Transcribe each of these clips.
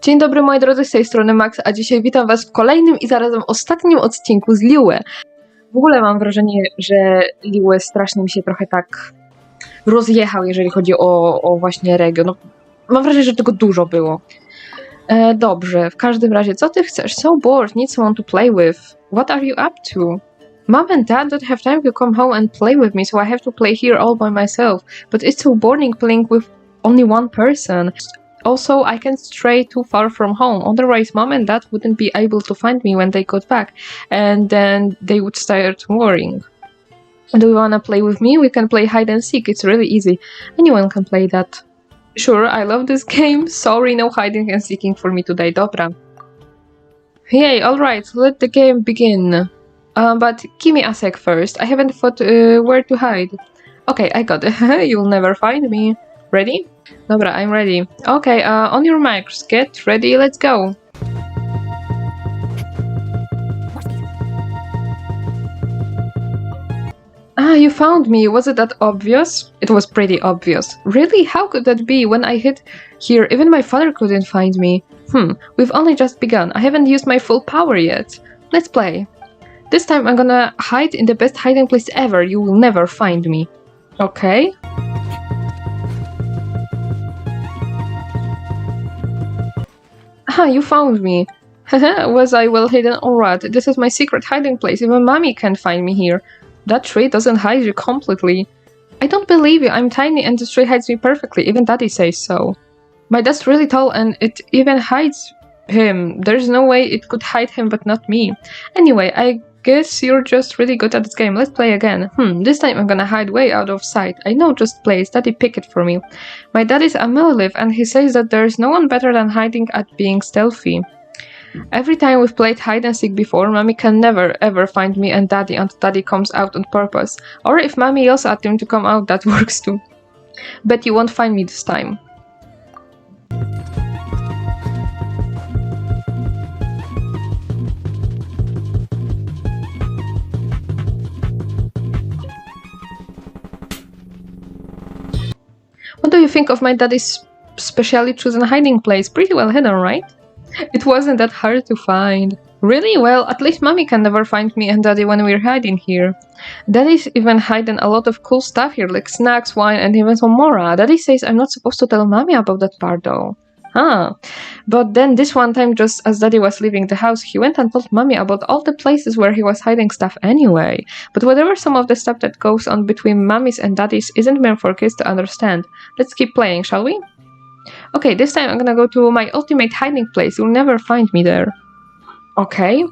Dzień dobry moi drodzy, z tej strony Max, a dzisiaj witam was w kolejnym i zarazem ostatnim odcinku z Liue. W ogóle mam wrażenie, że Liue strasznie mi się trochę tak rozjechał, jeżeli chodzi o właśnie region. No, mam wrażenie, że tego dużo było. Dobrze, w każdym razie, co ty chcesz? So bored, need someone to play with. What are you up to? Mom and Dad don't have time to come home and play with me, so I have to play here all by myself. But it's so boring playing with only one person. Also, I can't stray too far from home, otherwise Mom and Dad wouldn't be able to find me when they got back, and then they would start worrying. Do you wanna play with me? We can play hide and seek, it's really easy. Anyone can play that. Sure, I love this game. Sorry, no hiding and seeking for me today. Dobra. Yay, alright, let the game begin. But give me a sec first. I haven't thought where to hide. Okay, I got it. You'll never find me. Ready? Dobra, I'm ready. Okay, on your marks, get ready, let's go. Ah, you found me. Was it that obvious? It was pretty obvious. Really? How could that be? When I hid here, even my father couldn't find me. We've only just begun. I haven't used my full power yet. Let's play. This time I'm gonna hide in the best hiding place ever. You will never find me. Okay. Ah, you found me. Was I well hidden or what? This is my secret hiding place. Even mommy can't find me here. That tree doesn't hide you completely. I don't believe you. I'm tiny and the tree hides me perfectly. Even Daddy says so. My dad's really tall and it even hides him. There's no way it could hide him but not me. Anyway, I guess you're just really good at this game. Let's play again. This time I'm gonna hide way out of sight. I know just place. Daddy pick it for me. My dad is a Melolith and he says that there's no one better than hiding at being stealthy. Every time we've played hide and seek before, Mommy can never ever find me and Daddy until Daddy comes out on purpose. Or if Mommy yells at him to come out, that works too. Bet you won't find me this time. What do you think of my daddy's specially chosen hiding place? Pretty well hidden, right? It wasn't that hard to find. Really? Well, at least Mommy can never find me and Daddy when we're hiding here. Daddy's even hiding a lot of cool stuff here, like snacks, wine, and even some more. Daddy says I'm not supposed to tell Mommy about that part though. But then this one time, just as Daddy was leaving the house, he went and told Mommy about all the places where he was hiding stuff anyway. But whatever some of the stuff that goes on between Mommy's and Daddy's isn't meant for kids to understand. Let's keep playing, shall we? Okay, this time I'm gonna go to my ultimate hiding place. You'll never find me there. Okay.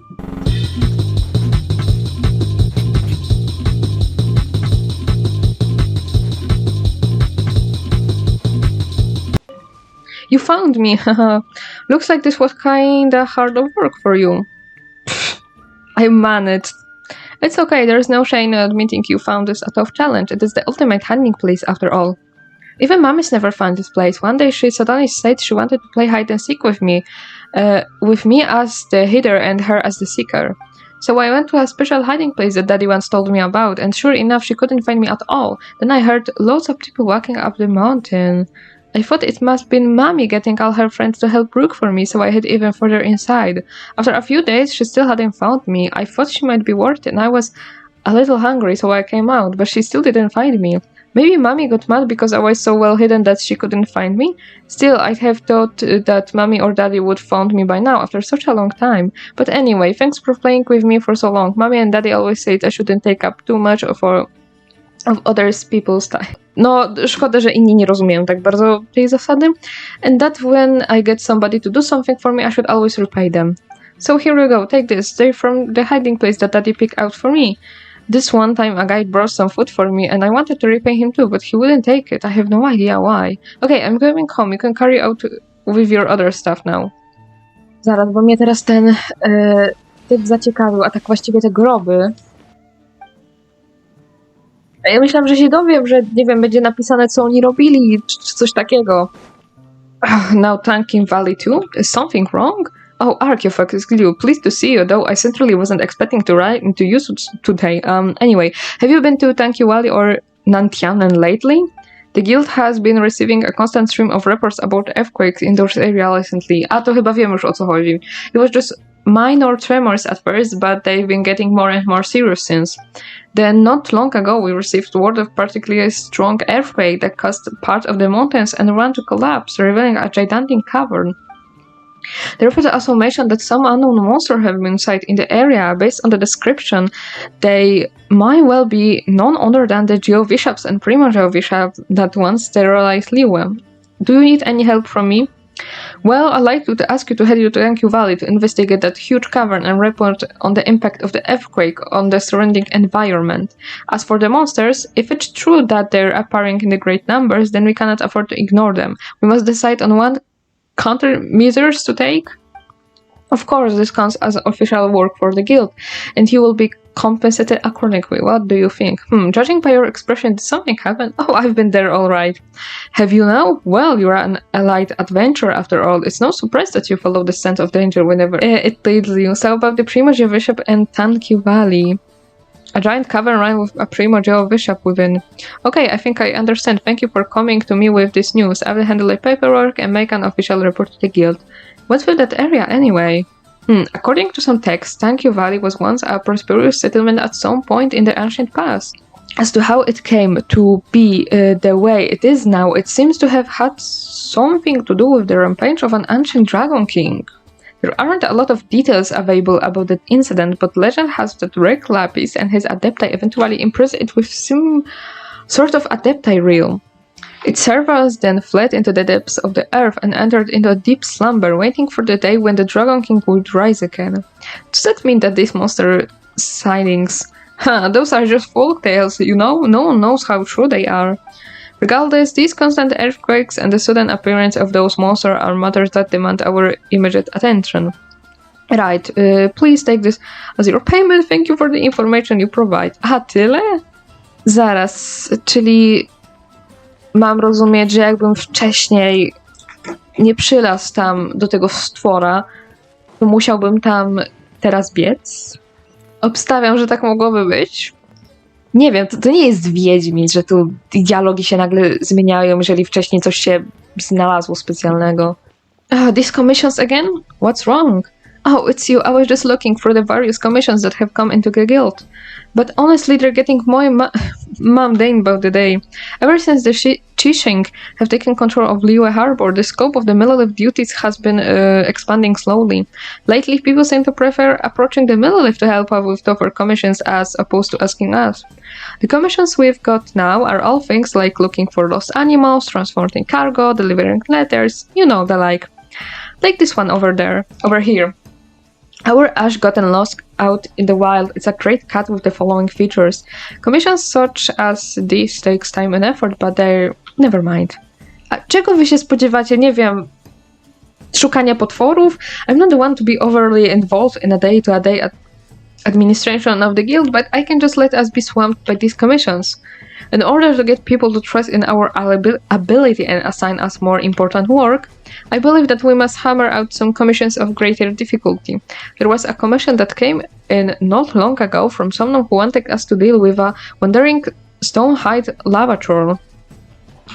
You found me. Looks like this was kinda hard of work for you. I managed. It's okay, there's no shame in admitting you found this a tough challenge. It is the ultimate hiding place after all. Even Mommy's never found this place. One day she suddenly said she wanted to play hide and seek with me as the hider and her as the seeker. So I went to a special hiding place that Daddy once told me about, and sure enough she couldn't find me at all. Then I heard loads of people walking up the mountain. I thought it must have been Mommy getting all her friends to help look for me, so I hid even further inside. After a few days she still hadn't found me. I thought she might be worth it, and I was a little hungry, so I came out, but she still didn't find me. Maybe Mommy got mad because I was so well hidden that she couldn't find me? Still, I'd have thought that Mommy or Daddy would found me by now after such a long time. But anyway, thanks for playing with me for so long. Mommy and Daddy always said I shouldn't take up too much of others people's time. No, szkoda, że inni nie rozumieją tak bardzo tej zasady. And that when I get somebody to do something for me, I should always repay them. So here we go, take this. They're from the hiding place that Daddy picked out for me. This one time a guy brought some food for me and I wanted to repay him too, but he wouldn't take it. I have no idea why. Okay, I'm going home. You can carry out with your other stuff now. Zaraz, bo mnie teraz ten typ zaciekawił, a tak właściwie te groby. Ja myślałam, że się dowiem, że nie wiem, będzie napisane co oni robili, czy coś takiego. Now thanking Valley too? Is something wrong? Oh, Archeophag, it's you. Pleased to see you, though I certainly wasn't expecting to write to you today. Anyway, have you been to Tanki Valley or Nantianen lately? The guild has been receiving a constant stream of reports about earthquakes in those areas recently. A to chyba wiem już o co chodzi. It was just minor tremors at first, but they've been getting more and more serious since. Then not long ago we received word of particularly strong earthquake that caused part of the mountains and run to collapse, revealing a gigantic cavern. The report also mentioned that some unknown monsters have been sighted in the area. Based on the description, they might well be none other than the Geovishaps and Primo-Geovishap that once terrorized Liyue. Do you need any help from me? Well, I'd like to ask you to head to Yankyu Valley to investigate that huge cavern and report on the impact of the earthquake on the surrounding environment. As for the monsters, if it's true that they're appearing in the great numbers, then we cannot afford to ignore them. We must decide on what countermeasures to take. Of course, this counts as official work for the guild, and you will be compensated accordingly. What do you think? Judging by your expression, did something happen? Oh, I've been there all right. Have you now? Well, you're an allied adventurer after all. It's no surprise that you follow the scent of danger whenever it leads you. So about the Primo-Geovishap and Yankyu Valley. A giant cavern ran with a Primo-Geovishap within. Okay, I think I understand. Thank you for coming to me with this news. I will handle the paperwork and make an official report to the guild. What's with that area anyway? According to some texts, Yankyu Valley was once a prosperous settlement at some point in the ancient past. As to how it came to be the way it is now, it seems to have had something to do with the rampage of an ancient dragon king. There aren't a lot of details available about that incident, but legend has that Rick Lapis and his Adepti eventually imprisoned it with some sort of Adepti realm. Its servers then fled into the depths of the earth and entered into a deep slumber, waiting for the day when the Dragon King would rise again. Does that mean that these monster sightings, those are just folktales, you know? No one knows how true they are. Regardless, these constant earthquakes and the sudden appearance of those monsters are matters that demand our immediate attention. Right, please take this as your payment. Thank you for the information you provide. A tyle? Zaraz, czyli mam rozumieć, że jakbym wcześniej nie przylazł tam do tego stwora, to musiałbym tam teraz biec? Obstawiam, że tak mogłoby być. Nie wiem, to nie jest Wiedźmin, że tu dialogi się nagle zmieniają, jeżeli wcześniej coś się znalazło specjalnego. These commissions again? What's wrong? Oh, it's you. I was just looking for the various commissions that have come into the guild. But honestly, they're getting more mundane about the day. Ever since the Qixing have taken control of Liyue Harbor, the scope of the Millelith duties has been expanding slowly. Lately, people seem to prefer approaching the Millelith to help out with tougher commissions as opposed to asking us. The commissions we've got now are all things like looking for lost animals, transporting cargo, delivering letters, you know, the like. Like this one over here. Our Ash gotten lost out in the wild. It's a great cat with the following features. Commissions such as these takes time and effort, but they're... never mind. A czego wy się spodziewacie? Nie wiem. Szukania potworów? I'm not the one to be overly involved in a day-to-day administration of the guild, but I can just let us be swamped by these commissions. In order to get people to trust in our ability and assign us more important work, I believe that we must hammer out some commissions of greater difficulty. There was a commission that came in not long ago from someone who wanted us to deal with a wandering stone-hide lava troll.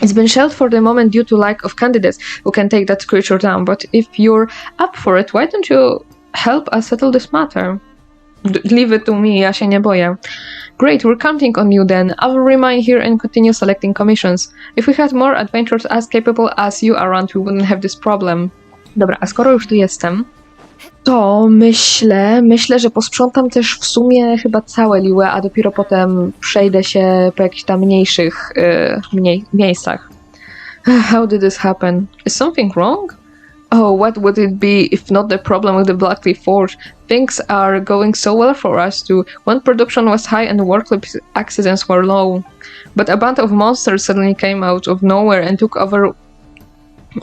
It's been shelved for the moment due to lack of candidates who can take that creature down, but if you're up for it, why don't you help us settle this matter? Leave it to me, ja się nie boję. Great, we're counting on you then. I will remain here and continue selecting commissions. If we had more adventurers as capable as you around, we wouldn't have this problem. Dobra, a skoro już tu jestem, to myślę, że posprzątam też w sumie chyba całe Liyue, a dopiero potem przejdę się po jakichś tam mniejszych miejscach. How did this happen? Is something wrong? Oh, what would it be if not the problem with the Blackleaf Forge? Things are going so well for us too. When production was high and workplace accidents were low. But a band of monsters suddenly came out of nowhere and took over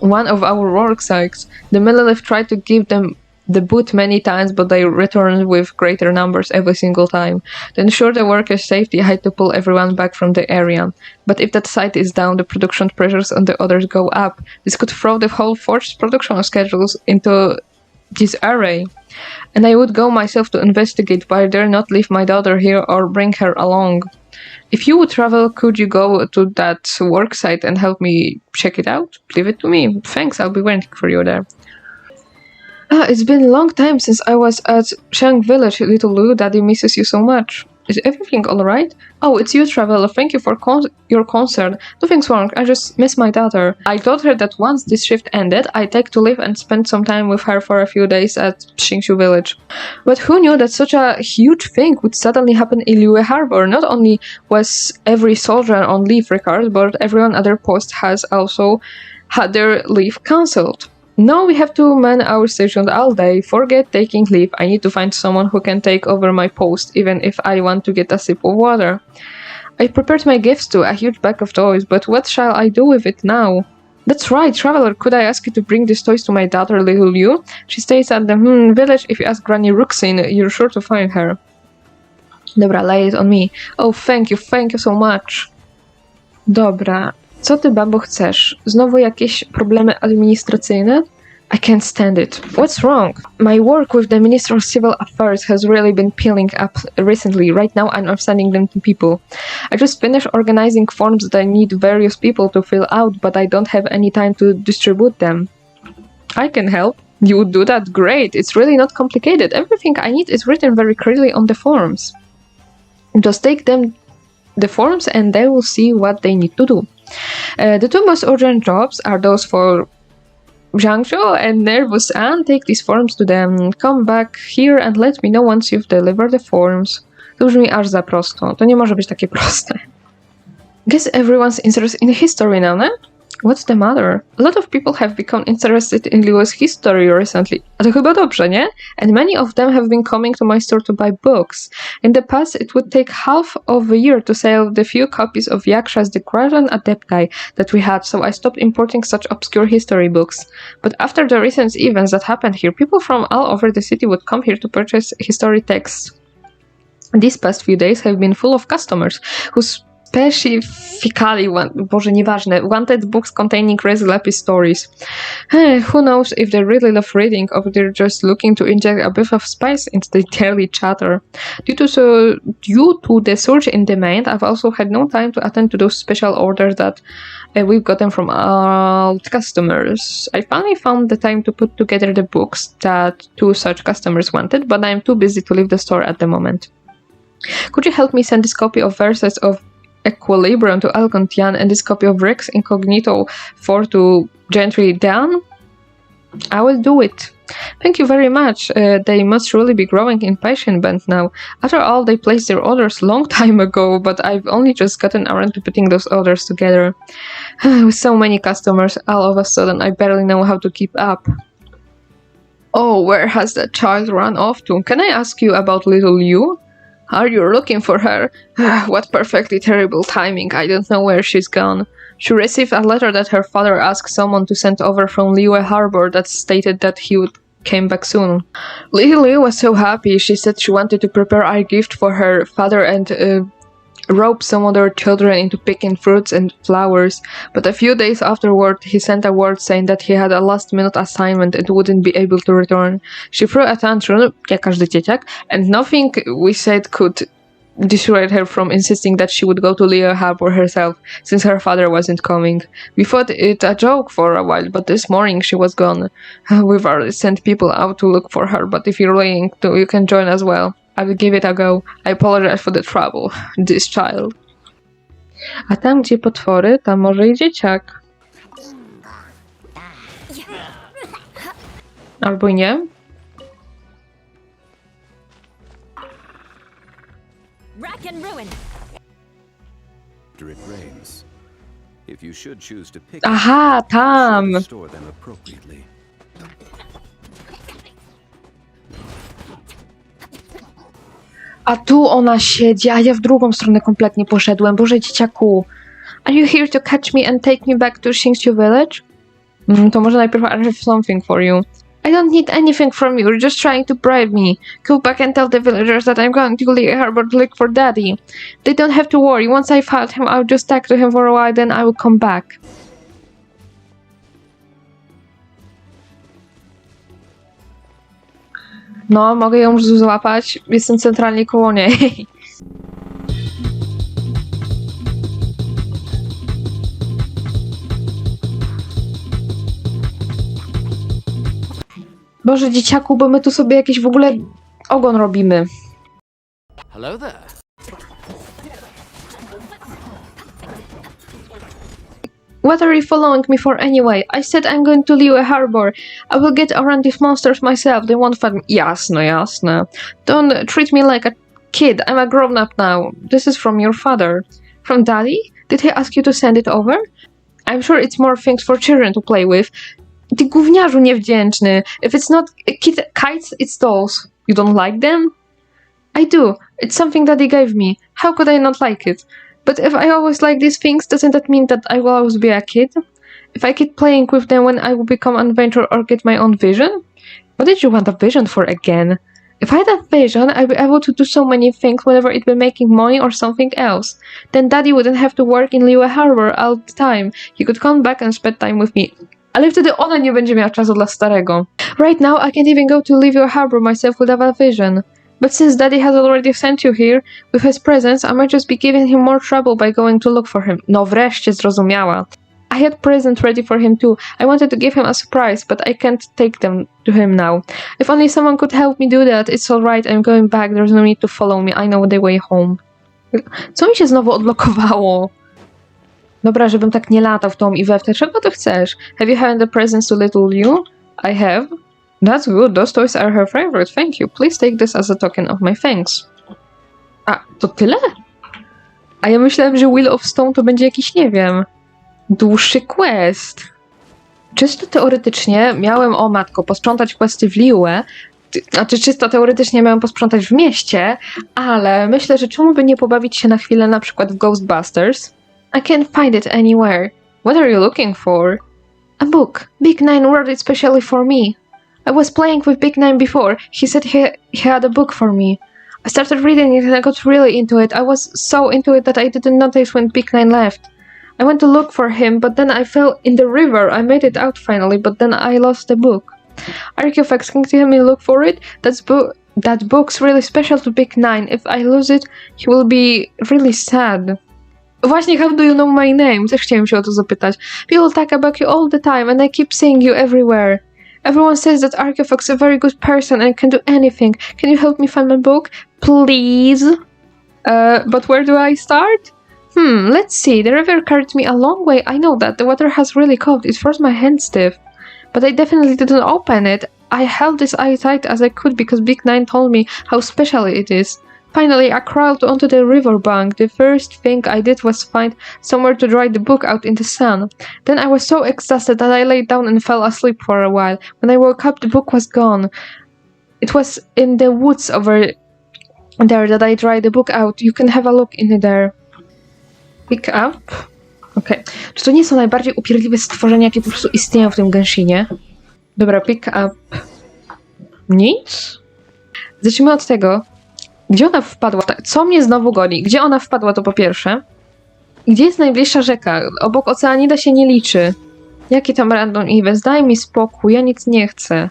one of our work sites. The Millelith tried to give them the boot many times, but they returned with greater numbers every single time. To ensure the workers' safety, I had to pull everyone back from the area. But if that site is down, the production pressures on the others go up. This could throw the whole forge's production schedules into disarray. And I would go myself to investigate, but I dare not leave my daughter here or bring her along. If you would travel, could you go to that work site and help me check it out? Leave it to me. Thanks, I'll be waiting for you there. It's been a long time since I was at Shang Village, little Lou. Daddy misses you so much. Is everything alright? Oh, it's you, Traveler. Thank you for your concern. Nothing's wrong. I just miss my daughter. I told her that once this shift ended, I'd take to leave and spend some time with her for a few days at Xingshu Village. But who knew that such a huge thing would suddenly happen in Liyue Harbor? Not only was every soldier on leave record, but everyone at their post has also had their leave cancelled. Now we have to man our station all day. Forget taking leave. I need to find someone who can take over my post, even if I want to get a sip of water. I prepared my gifts too, a huge bag of toys, but what shall I do with it now? That's right, Traveler, could I ask you to bring these toys to my daughter, little Liu? She stays at the village. If you ask Granny Ruxin, you're sure to find her. Dobra, lay it on me. Oh, thank you so much. Dobra. Co ty, babo, chcesz? Znowu jakieś problemy administracyjne? I can't stand it. What's wrong? My work with the Minister of Civil Affairs has really been piling up recently. Right now I'm sending them to people. I just finished organizing forms that I need various people to fill out, but I don't have any time to distribute them. I can help. You would do that? Great. It's really not complicated. Everything I need is written very clearly on the forms. Just take them the forms and they will see what they need to do. The two most urgent jobs are those for Zhangzhou and Nervous Anne. Take these forms to them. Come back here and let me know once you've delivered the forms. To brzmi aż za prosto. To nie może być takie proste. Guess everyone's interested in history now, ne? What's the matter? A lot of people have become interested in Liu's history recently. A to chyba dobrze, nie? And many of them have been coming to my store to buy books. In the past, it would take half of a year to sell the few copies of Yaksha's The Crown Adepti that we had, so I stopped importing such obscure history books. But after the recent events that happened here, people from all over the city would come here to purchase history texts. These past few days have been full of customers who specifically wanted books containing crazy lapis stories. Who knows if they really love reading or they're just looking to inject a bit of spice into their daily chatter. Due to the surge in demand, I've also had no time to attend to those special orders that we've gotten from our customers. I finally found the time to put together the books that two such customers wanted, but I'm too busy to leave the store at the moment. Could you help me send this copy of Verses of Equilibrium to Algontian and this copy of Rex Incognito 4 to Gentry Dan? I will do it. Thank you very much. They must really be growing in patient band now. After all, they placed their orders long time ago, but I've only just gotten around to putting those orders together. With so many customers, all of a sudden I barely know how to keep up. Oh, where has that child run off to? Can I ask you about little Liu? Are you looking for her? What perfectly terrible timing. I don't know where she's gone. She received a letter that her father asked someone to send over from Liyue Harbor that stated that he would come back soon. Little Liu was so happy. She said she wanted to prepare a gift for her father and rope some other children into picking fruits and flowers, but a few days afterward he sent a word saying that he had a last-minute assignment and wouldn't be able to return. She threw a tantrum, jak każdy dzieciak, and nothing we said could dissuade her from insisting that she would go to Liyue Harbor herself, since her father wasn't coming. We thought it a joke for a while, but this morning she was gone. We've already sent people out to look for her, but if you're willing to, you can join as well. I will give it a go. I apologize for the trouble. This child. A tam, gdzie potwory, tam może i dzieciak. Albo i nie. Aha, tam! A tu ona siedzi, a ja w drugą stronę kompletnie poszedłem. Boże, dzieciaku. Are you here to catch me and take me back to Xingshu Village? To może najpierw I have something for you. I don't need anything from you. You're just trying to bribe me. Go back and tell the villagers that I'm going to Liyue Harbor to look for Daddy. They don't have to worry. Once I found him, I'll just talk to him for a while, then I will come back. No, mogę ją już złapać. Jestem centralnie koło niej. Boże, dzieciaku, bo my tu sobie jakiś w ogóle ogon robimy. Hello there. What are you following me for anyway? I said I'm going to leave a harbor. I will get around these monsters myself. They won't find me. Jasne, jasne. Don't treat me like a kid. I'm a grown-up now. This is from your father. From Daddy? Did he ask you to send it over? I'm sure it's more things for children to play with. Ty gówniarzu niewdzięczny. If it's not kites, it's dolls. You don't like them? I do. It's something Daddy gave me. How could I not like it? But if I always like these things, doesn't that mean that I will always be a kid? If I keep playing with them when I will become an adventurer or get my own vision? What did you want a vision for again? If I had a vision, I'd be able to do so many things, whether it be making money or something else. Then Daddy wouldn't have to work in Liyue Harbor all the time. He could come back and spend time with me. Ale wtedy ona nie będzie miała czasu dla starego. Right now, I can't even go to Liyue Harbor myself without a vision. But since Daddy has already sent you here with his presents, I might just be giving him more trouble by going to look for him. No wreszcie zrozumiała. I had presents ready for him too. I wanted to give him a surprise, but I can't take them to him now. If only someone could help me do that. It's alright, I'm going back. There's no need to follow me. I know the way home. Co mi się znowu odblokowało? Dobra, żebym tak nie latał w tą i we w te. Czego ty chcesz? Have you had the presents to little you? I have. That's good. Those toys are her favorite. Thank you. Please take this as a token of my thanks. A, to tyle? A ja myślałem, że Wheel of Stone to będzie jakiś, nie wiem, dłuższy quest. Czysto teoretycznie miałem, o matko, posprzątać questy w Liyue. Znaczy czysto teoretycznie miałem posprzątać w mieście, ale myślę, że czemu by nie pobawić się na chwilę na przykład w Ghostbusters? I can't find it anywhere. What are you looking for? A book. Big Nine wrote it specially for me. I was playing with Big Nine before. He said he had a book for me. I started reading it and I got really into it. I was so into it that I didn't notice when Big Nine left. I went to look for him, but then I fell in the river. I made it out finally, but then I lost the book. Archifacts, can you help me look for it? That book's really special to Big Nine. If I lose it, he will be really sad. Właśnie, how do you know my name? Też chciałem się o to zapytać. People talk about you all the time and I keep seeing you everywhere. Everyone says that Archifact's a very good person and can do anything. Can you help me find my book? Please? But where do I start? Let's see. The river carried me a long way. I know that. The water has really cold. It froze my hand stiff. But I definitely didn't open it. I held this eye tight as I could because Big Nine told me how special it is. Finally, I crawled onto the riverbank. The first thing I did was find somewhere to dry the book out in the sun. Then I was so exhausted that I lay down and fell asleep for a while. When I woke up, the book was gone. It was in the woods over there that I dried the book out. You can have a look in there. Pick up. Okej. Czy to nie są najbardziej upierdliwe stworzenia, jakie po prostu istnieją w tym Genshinie? Dobra, pick up. Nic? Zacznijmy od tego. Gdzie ona wpadła? Co mnie znowu goni? Gdzie ona wpadła, to po pierwsze. Gdzie jest najbliższa rzeka? Obok Oceanida się nie liczy. Jaki tam random events? Daj mi spokój, ja nic nie chcę.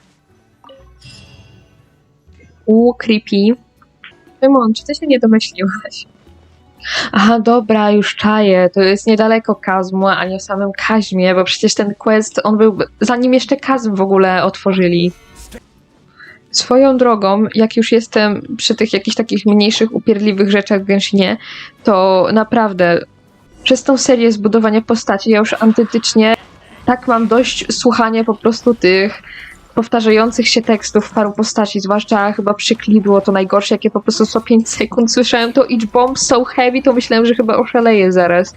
Creepy. Szymon, czy ty się nie domyśliłaś? Aha, dobra, już czaję. To jest niedaleko Kazmu, a nie w samym Kaźmie, bo przecież ten quest, on był zanim jeszcze Kazm w ogóle otworzyli. Swoją drogą, jak już jestem przy tych jakichś takich mniejszych, upierdliwych rzeczach w Genshinie, to naprawdę przez tą serię zbudowania postaci ja już antytycznie tak mam dość słuchania po prostu tych powtarzających się tekstów paru postaci, zwłaszcza chyba przy Klee było to najgorsze, jakie po prostu co 5 sekund słyszałem to each bomb so heavy, to myślałem, że chyba oszaleję zaraz.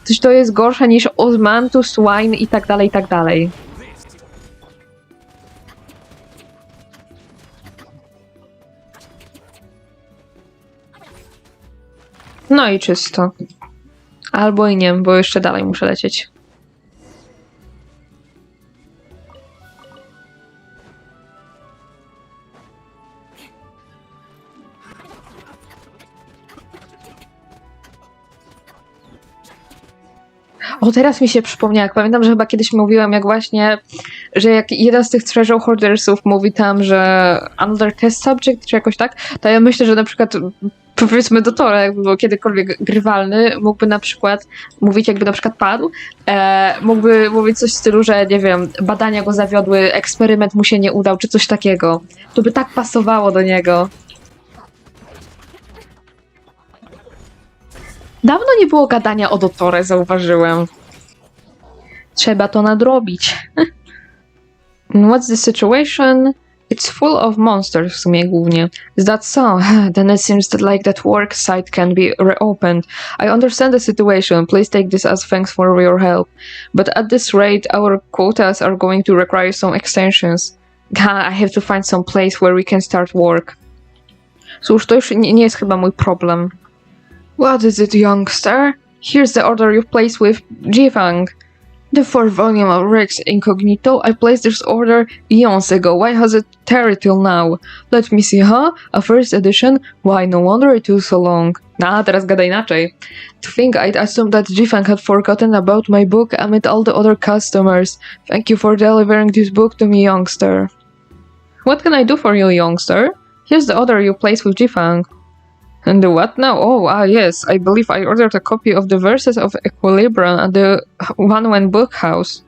Coś to jest gorsze niż Osmanthus, Wine i tak dalej, i tak dalej. No i czysto. Albo i nie, bo jeszcze dalej muszę lecieć. O, teraz mi się przypomniało, jak pamiętam, że chyba kiedyś mówiłam, jak właśnie, że jak jeden z tych treasure hoardersów mówi tam, że another test subject, czy jakoś tak, to ja myślę, że na przykład powiedzmy do Tora, jakby był kiedykolwiek grywalny, mógłby na przykład mówić, jakby na przykład padł, mógłby mówić coś w stylu, że nie wiem, badania go zawiodły, eksperyment mu się nie udał, czy coś takiego. To by tak pasowało do niego. Dawno nie było gadania o Dotorze, zauważyłem. Trzeba to nadrobić. What's the situation? It's full of monsters w sumie głównie. Is that so? Then it seems that like that work site can be reopened. I understand the situation. Please take this as thanks for your help. But at this rate, our quotas are going to require some extensions. I have to find some place where we can start work. Cóż, to już nie jest chyba mój problem. What is it, youngster? Here's the order you placed with Jifang. The 4th volume of Rex Incognito. I placed this order eons ago. Why has it tarried till now? Let me see, huh? A first edition? Why, no wonder it took so long. Teraz gada inaczej. To think I'd assumed that Jifang had forgotten about my book amid all the other customers. Thank you for delivering this book to me, youngster. What can I do for you, youngster? Here's the order you placed with Jifang. And the what now? Oh, yes, I believe I ordered a copy of the Verses of Equilibrium at the One Book House.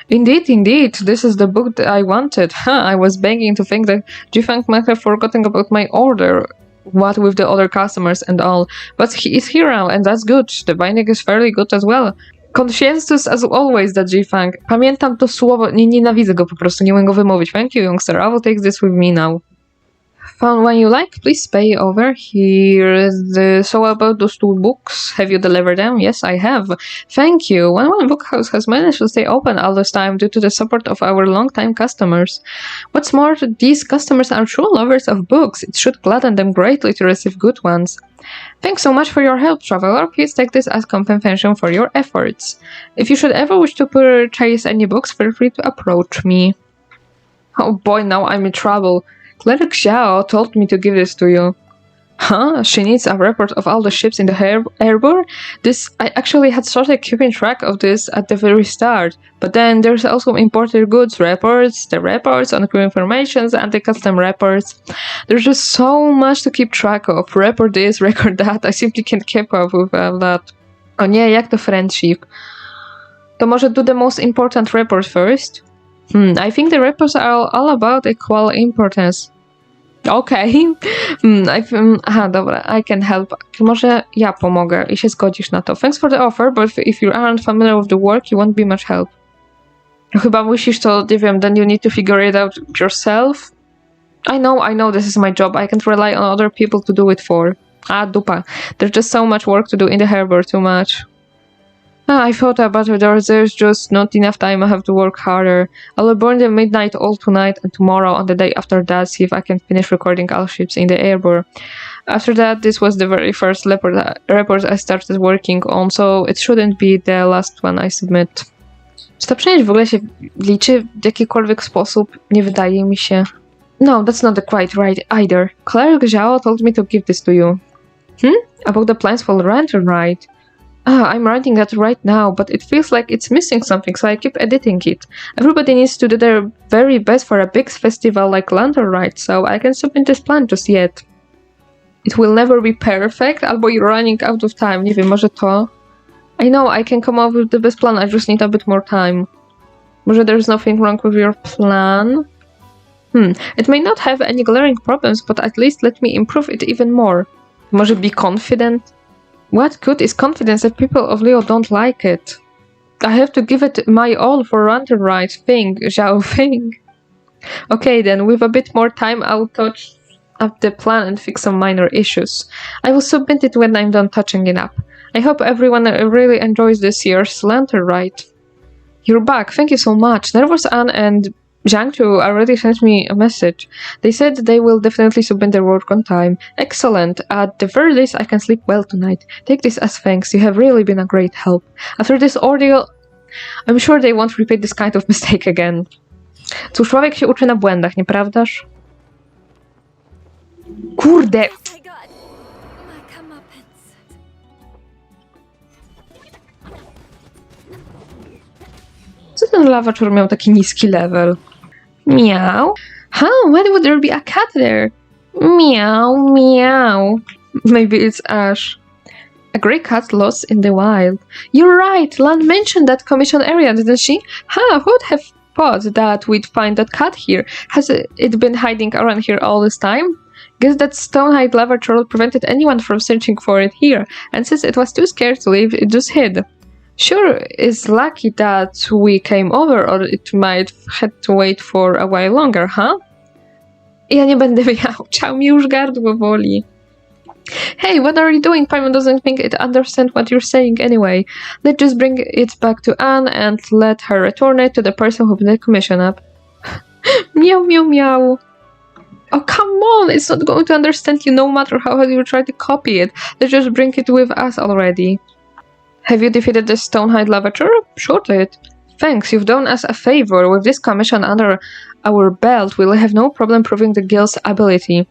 Indeed, this is the book that I wanted. I was beginning to think that Jifang might have forgotten about my order, what with the other customers and all. But he is here now, and that's good. The binding is fairly good as well. Conscientious as always, that Jifang. Pamiętam to słowo, nienawidzę go po prostu, nie umiem go wymówić. Thank you, youngster, I will take this with me now. Found one you like? Please pay over. Here is the... So about those 2 books, have you delivered them? Yes, I have. Thank you. One Book House has managed to stay open all this time due to the support of our long-time customers. What's more, these customers are true lovers of books. It should gladden them greatly to receive good ones. Thanks so much for your help, traveler. Please take this as compensation for your efforts. If you should ever wish to purchase any books, feel free to approach me. Oh boy, now I'm in trouble. Cleric Xiao told me to give this to you. Huh? She needs a report of all the ships in the harbor? I actually had started keeping track of this at the very start. But then there's also imported goods reports, the reports on crew informations, and the custom reports. There's just so much to keep track of. Report this, record that. I simply can't keep up with all that. O nie, jak to friendship? To może do the most important report first? I think the reports are all about equal importance. Okay. Dobra, I can help. Może ja pomogę i się zgodzisz na to. Thanks for the offer, but if you aren't familiar with the work, you won't be much help. Chyba musisz to, nie wiem, then you need to figure it out yourself. I know, this is my job. I can't rely on other people to do it for. Dupa. There's just so much work to do in the harbor, too much. I thought about it, there's just not enough time. I have to work harder. I will burn the midnight oil tonight and tomorrow on the day after that, see if I can finish recording all ships in the airborne. After that, this was the very first report I started working on, so it shouldn't be the last one I submit. Czy ta przecież w ogóle się liczy w jakikolwiek sposób? Nie wydaje mi się. No, that's not quite right either. Cleric Zhao told me to give this to you. About the plans for Lantern Ride. I'm writing that right now, but it feels like it's missing something, so I keep editing it. Everybody needs to do their very best for a big festival like Lantern Ride, so I can submit this plan just yet. It will never be perfect, albo you're running out of time. Nie wiem, może to? I know, I can come up with the best plan, I just need a bit more time. Może there's nothing wrong with your plan? It may not have any glaring problems, but at least let me improve it even more. Może be confident? What good is confidence if people of Leo don't like it? I have to give it my all for Lantern Ride. Zhao Fing. Okay then, with a bit more time I'll touch up the plan and fix some minor issues. I will submit it when I'm done touching it up. I hope everyone really enjoys this year's Lantern Ride. You're back, thank you so much. Nervous Anne and Jiangchu already sent me a message. They said they will definitely submit their work on time. Excellent. At the very least, I can sleep well tonight. Take this as thanks. You have really been a great help. After this ordeal, I'm sure they won't repeat this kind of mistake again. Cóż, człowiek się uczy na błędach, nieprawdaż? Kurde! Co ten lawaczur miał taki niski level? Meow. Huh? Why would there be a cat there? Meow, meow. Maybe it's Ash. A grey cat lost in the wild. You're right, Lan mentioned that commission area, didn't she? Who would have thought that we'd find that cat here? Has it been hiding around here all this time? Guess that stone-hide lava troll prevented anyone from searching for it here, and since it was too scared to leave, it just hid. Sure, it's lucky that we came over, or it might have had to wait for a while longer, huh? Ja nie będę miał mi już gardło boli. Hey, what are you doing? Paimon doesn't think it understands what you're saying anyway. Let's just bring it back to Anne and let her return it to the person who put the commission up. Meow, meow, meow. Oh, come on! It's not going to understand you no matter how hard you try to copy it. Let's just bring it with us already. Have you defeated the Stonehide Lavature? Sure did. Thanks, you've done us a favor. With this commission under our belt, we'll have no problem proving the guild's ability.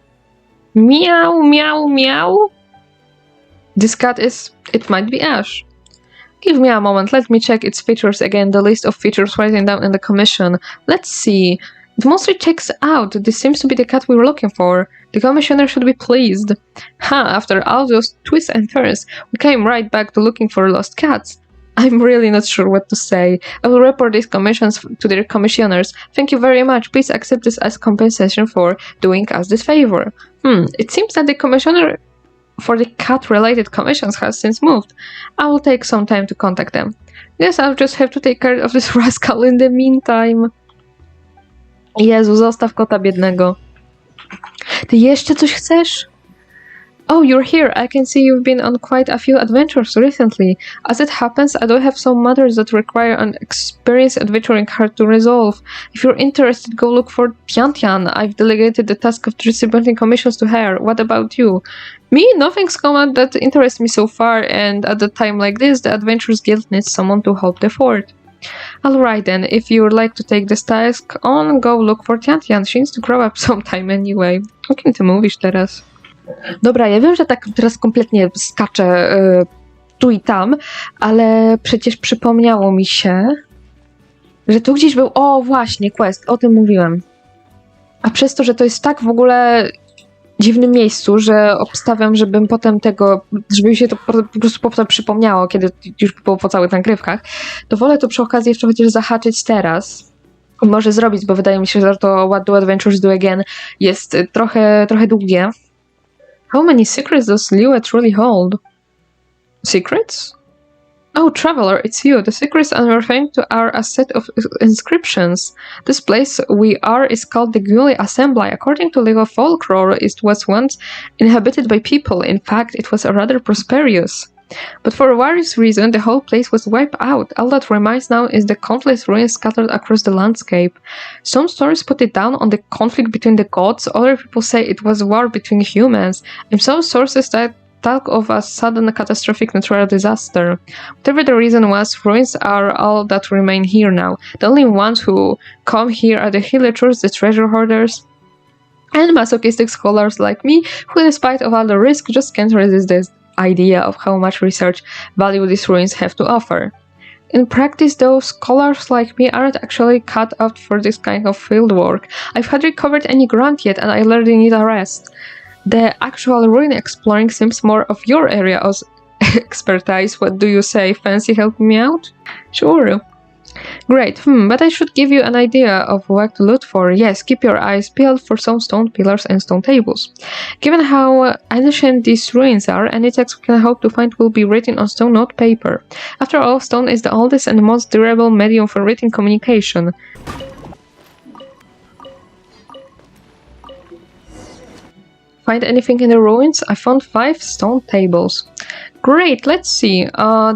Meow, meow, meow. This cat it might be Ash. Give me a moment, let me check its features again, the list of features written down in the commission. Let's see. It mostly checks out. This seems to be the cat we were looking for. The commissioner should be pleased. After all those twists and turns, we came right back to looking for lost cats. I'm really not sure what to say. I will report these commissions to their commissioners. Thank you very much. Please accept this as compensation for doing us this favor. It seems that the commissioner for the cat-related commissions has since moved. I will take some time to contact them. Guess I'll just have to take care of this rascal in the meantime. Jezu, zostaw kota biednego. Ty jeszcze coś chcesz? Oh, you're here. I can see you've been on quite a few adventures recently. As it happens, I do have some matters that require an experienced adventuring hard to resolve. If you're interested, go look for Tian. I've delegated the task of distributing commissions to her. What about you? Me? Nothing's come out that interests me so far, and at a time like this, the Adventurers Guild needs someone to hold the fort. Alright then, if you would like to take this task on, go look for Tian. She needs to grow up sometime anyway. O kim ty mówisz teraz? Dobra, ja wiem, że tak teraz kompletnie skaczę tu i tam, ale przecież przypomniało mi się, że tu gdzieś był, o właśnie, quest, o tym mówiłem. A przez to, że to jest tak w ogóle dziwnym miejscu, że obstawiam, żebym potem żeby mi się to po prostu potem przypomniało, kiedy już było po całych nagrywkach, to wolę to przy okazji jeszcze chociaż zahaczyć teraz. Może zrobić, bo wydaje mi się, że to What Do Adventures Do Again jest trochę długie. How many secrets does Liyue truly hold? Secrets? Oh, traveler, it's you. The secrets I'm referring to are a set of inscriptions. This place we are is called the Guli Assembly. According to legal folklore, it was once inhabited by people. In fact, it was rather prosperous. But for various reasons, the whole place was wiped out. All that remains now is the countless ruins scattered across the landscape. Some stories put it down on the conflict between the gods, other people say it was a war between humans, and some sources that talk of a sudden catastrophic natural disaster. Whatever the reason was, ruins are all that remain here now. The only ones who come here are the villagers, the treasure hoarders, and masochistic scholars like me, who despite of all the risk just can't resist this idea of how much research value these ruins have to offer. In practice, though, scholars like me aren't actually cut out for this kind of fieldwork. I've hardly covered any ground yet, and I already need a rest. The actual ruin exploring seems more of your area of expertise. What do you say? Fancy helping me out? Sure. Great, but I should give you an idea of what to look for. Yes, keep your eyes peeled for some stone pillars and stone tables. Given how ancient these ruins are, any text we can hope to find will be written on stone, not paper. After all, stone is the oldest and most durable medium for written communication. Find anything in the ruins? I found 5 stone tables. Great, let's see.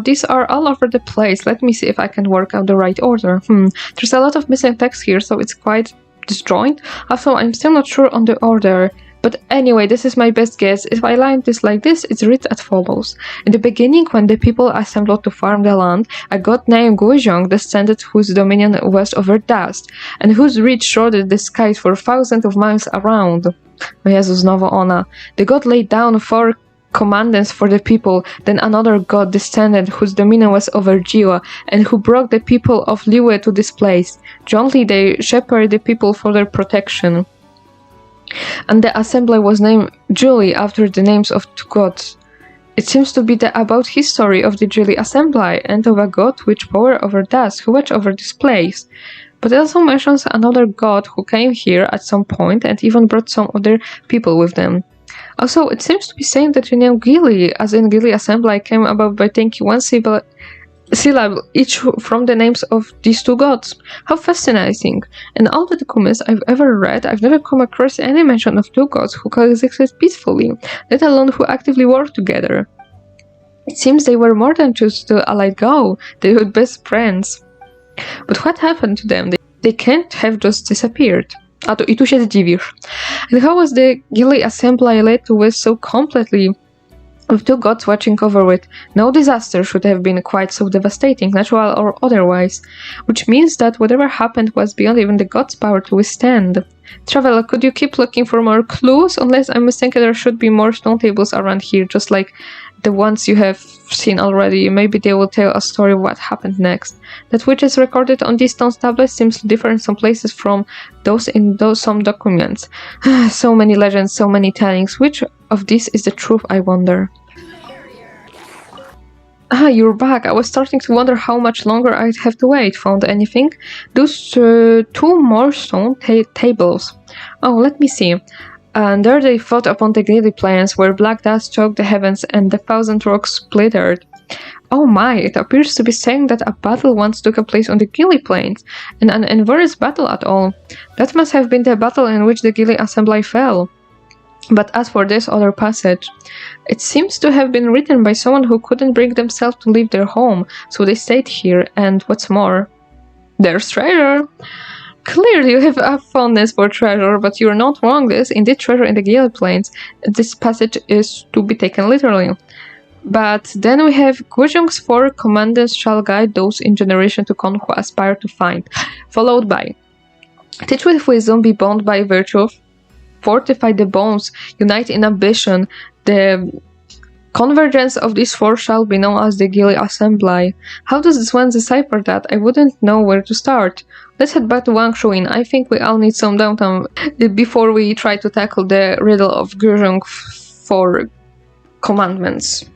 These are all over the place. Let me see if I can work out the right order. There's a lot of missing text here, so it's quite disjoint. Also, I'm still not sure on the order. But anyway, this is my best guess. If I line this like this, it's reads as follows. In the beginning, when the people assembled to farm the land, a god named Guizhong descended whose dominion was over dust, and whose reach shrouded the skies for thousands of miles around. O Jezu, znowu ona. The god laid down 4 commandments for the people, then another god descended whose dominion was over Jiwa, and who brought the people of Liyue to this place. Jointly they shepherded the people for their protection. And the assembly was named Julie after the names of two gods. It seems to be the about history of the Julie assembly and of a god which power over dust who watch over this place. But it also mentions another god who came here at some point and even brought some other people with them. Also, it seems to be saying that the name Gili, as in Gili assembly, came about by taking one syllable each from the names of these two gods. How fascinating! In all the documents I've ever read, I've never come across any mention of two gods who coexisted peacefully, let alone who actively worked together. It seems they were more than just to let go, they were best friends. But what happened to them? They can't have just disappeared. A to i tu się zdziwisz. And how was the Gili assembly led to with so completely, with two gods watching over it? No disaster should have been quite so devastating, natural or otherwise, which means that whatever happened was beyond even the gods' power to withstand. Traveler, could you keep looking for more clues? Unless I'm mistaken, there should be more stone tables around here, just like the ones you have seen already. Maybe they will tell a story of what happened next. That which is recorded on these stone tablets seems to differ in some places from those in some documents. So many legends, so many tellings. Which of these is the truth, I wonder? Ah, you're back. I was starting to wonder how much longer I'd have to wait. Found anything? Those two more stone tables. Oh, let me see. And there they fought upon the Gili plains, where black dust choked the heavens and the thousand rocks splintered. Oh my, it appears to be saying that a battle once took place on the Gili plains, and an inverse battle at all. That must have been the battle in which the Gili assembly fell. But as for this other passage, it seems to have been written by someone who couldn't bring themselves to leave their home, so they stayed here, and what's more, there's treasure! Clearly you have a fondness for treasure, but you're not wrong. There's indeed treasure in the Gili plains. This passage is to be taken literally. But then we have Guzhong's 4 commandments shall guide those in generation to come who aspire to find, followed by teach with wisdom, be bound by virtue, fortify the bones, unite in ambition. The convergence of these 4 shall be known as the Gili assembly. How does this one decipher that? I wouldn't know where to start. Let's head back to Wangshuin. I think we all need some downtime before we try to tackle the riddle of Guzhong 4 commandments.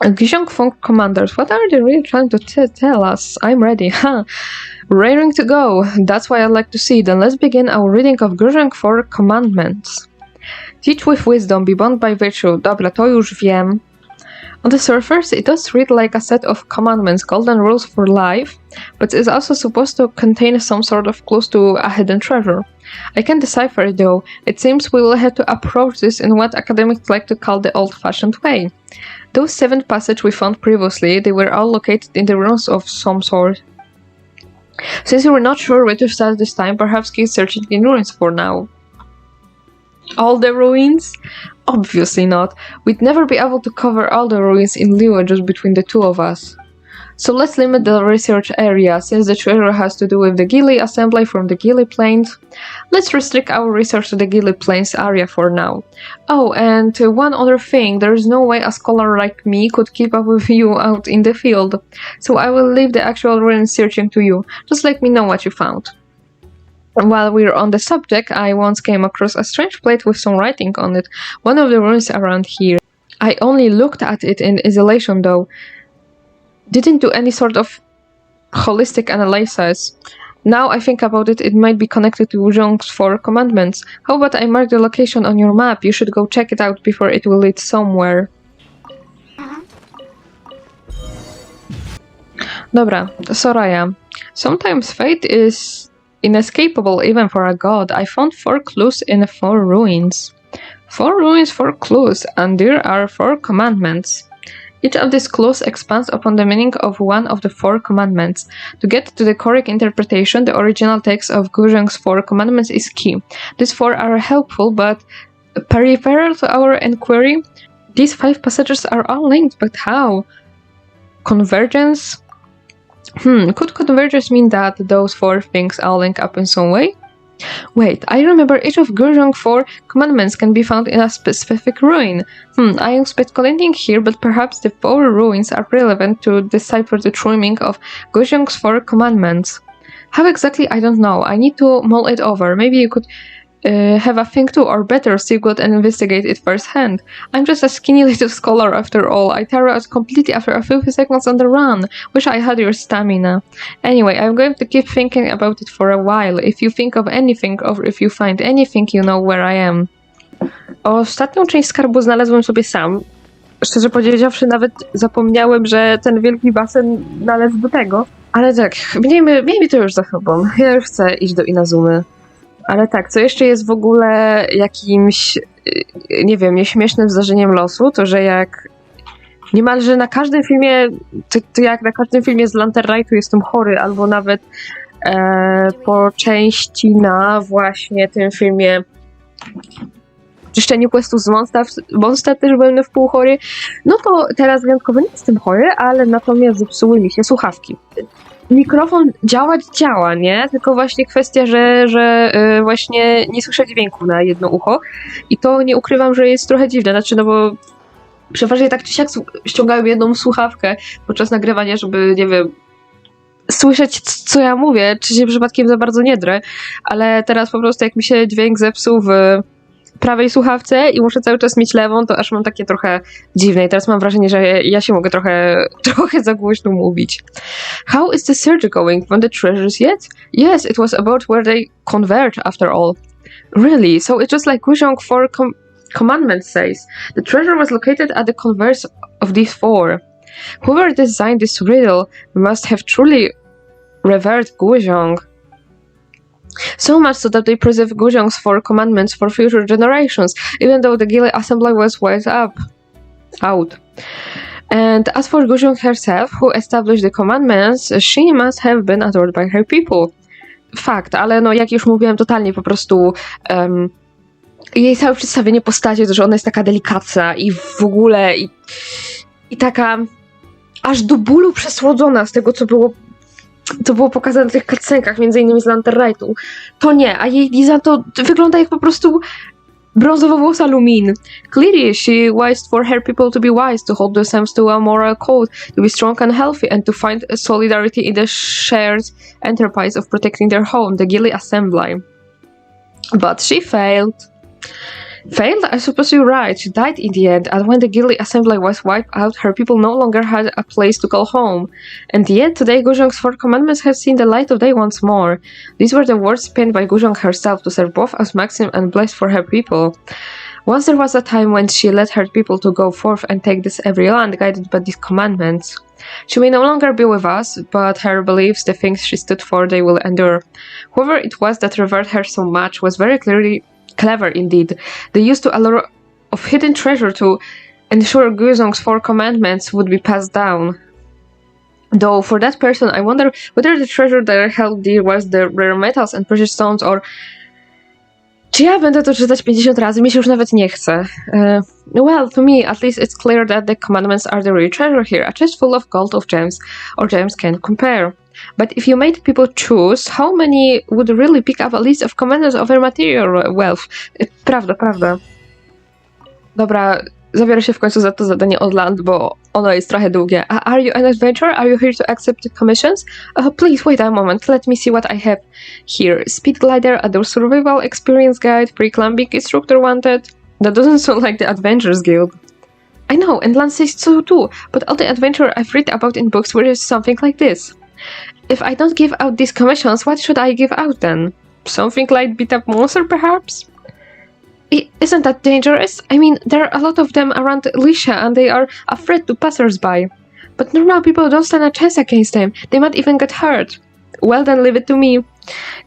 Guzhong 4 commanders, what are they really trying to tell us? I'm ready, huh? Raring to go, that's why I'd like to see. Then let's begin our reading of Guzhong 4 commandments. Teach with wisdom, be bound by virtue. Dobra, to już wiem. On the surface, it does read like a set of commandments, golden rules for life, but it's also supposed to contain some sort of clues to a hidden treasure. I can't decipher it though. It seems we will have to approach this in what academics like to call the old-fashioned way. Those 7 passages we found previously, they were all located in the ruins of some sort. Since we were not sure where to start this time, perhaps keep searching in ruins for now. All the ruins? Obviously not. We'd never be able to cover all the ruins in Liyue just between the two of us. So let's limit the research area, since the treasure has to do with the Gili assembly from the Gili plains. Let's restrict our research to the Gili plains area for now. Oh, and one other thing, there's no way a scholar like me could keep up with you out in the field. So I will leave the actual ruins searching to you. Just let me know what you found. While we're on the subject, I once came across a strange plate with some writing on it, one of the ruins around here. I only looked at it in isolation though. Didn't do any sort of holistic analysis. Now I think about it, it might be connected to Guzhong's 4 commandments. How about I mark the location on your map? You should go check it out before it will lead somewhere. Dobra, Soraya. Sometimes fate is inescapable even for a god. I found 4 clues in 4 ruins. 4 ruins, 4 clues, and there are 4 commandments. Each of these clues expands upon the meaning of one of the 4 commandments. To get to the correct interpretation, the original text of Guzhong's 4 commandments is key. These 4 are helpful, but peripheral to our inquiry. These 5 passages are all linked, but how? Convergence? Could convergence mean that those 4 things all link up in some way? Wait, I remember each of Guzhong's 4 commandments can be found in a specific ruin. I am speculating here, but perhaps the 4 ruins are relevant to decipher the true meaning of Guzhong's 4 commandments. How exactly, I don't know. I need to mull it over. Maybe you could have a thing too, or better, see good and investigate it firsthand. I'm just a skinny little scholar after all. I tire out completely after a few seconds on the run. Wish I had your stamina. Anyway, I'm going to keep thinking about it for a while. If you think of anything, or if you find anything, you know where I am. Ostatnią część skarbu znalazłem sobie sam. Szczerze powiedziawszy, nawet zapomniałem, że ten wielki basen należy do tego. Ale tak, miejmy to już za sobą. Ja już chcę iść do Inazumy. Ale tak, co jeszcze jest w ogóle jakimś, nie wiem, nieśmiesznym zdarzeniem losu, to że jak niemalże na każdym filmie, to jak na każdym filmie z Lanternite'u jestem chory, albo nawet po części na właśnie tym filmie czyszczeniu questów z Monster też byłem na wpół chory, no to teraz wyjątkowo nie jestem chory, ale natomiast zepsuły mi się słuchawki. Mikrofon działa, nie? Tylko właśnie kwestia, że właśnie nie słyszę dźwięku na jedno ucho i to nie ukrywam, że jest trochę dziwne, znaczy no bo przeważnie tak czy siak ściągałem jedną słuchawkę podczas nagrywania, żeby, nie wiem, słyszeć, co ja mówię, czy się przypadkiem za bardzo nie drę, ale teraz po prostu jak mi się dźwięk zepsuł w prawej słuchawce i muszę cały czas mieć lewą, to aż mam takie trochę dziwne i teraz mam wrażenie, że ja się mogę trochę za głośno mówić. How is the search going? Found the treasures yet? Yes, it was about where they converge after all. Really? So it's just like Guzhong 4 commandment says. The treasure was located at the converge of these 4. Whoever designed this riddle must have truly revered Guzhong. So much so that they preserve Guzhong's 4 commandments for future generations, even though the Guild Assembly was wiped out. And as for Guzhong herself, who established the commandments, she must have been adored by her people. Fakt, ale no jak już mówiłem, totalnie po prostu jej całe przedstawienie postaci, to że ona jest taka delikatna i w ogóle i taka aż do bólu przesłodzona z tego, co było pokazane w tych cutscenkach, między innymi z Lanternite'u. To nie, a jej design to wygląda jak po prostu brązowo-włosa Lumin. Clearly, she wished for her people to be wise, to hold themselves to a moral code, to be strong and healthy, and to find solidarity in the shared enterprise of protecting their home, the Guild Assembly. But she failed. Failed? I suppose you're right. She died in the end, and when the Guild Assembly was wiped out, her people no longer had a place to call home. And yet, today Guzhong's 4 commandments have seen the light of day once more. These were the words penned by Guzhong herself to serve both as maxim and blessed for her people. Once there was a time when she led her people to go forth and take this every land, guided by these commandments. She may no longer be with us, but her beliefs, the things she stood for, they will endure. Whoever it was that revered her so much was very clever indeed. They used a lot of hidden treasure to ensure Guzhong's 4 commandments would be passed down. Though for that person, I wonder whether the treasure that held dear was the rare metals and precious stones, or... Czy ja będę to czytać 50 razy? Mi się już nawet nie chce. Well, to me, at least it's clear that the commandments are the real treasure here. A chest full of gold of gems, or gems can't compare. But if you made people choose, how many would really pick up a list of commandments over material wealth? Prawda. Dobra, zabiorę się w końcu za to zadanie od Land, bo ono jest trochę długie. Are you an adventurer? Are you here to accept the commissions? Please wait a moment. Let me see what I have here. Speed glider, adult survival experience guide, pre-climbing instructor wanted. That doesn't sound like the Adventurers Guild. I know, and Land says so too, but all the adventure I've read about in books where is something like this. If I don't give out these commissions, what should I give out then? Something like beat up monster, perhaps? Isn't that dangerous? I mean, there are a lot of them around Alicia, and they are a threat to passers-by. But normal people don't stand a chance against them. They might even get hurt. Well, then leave it to me.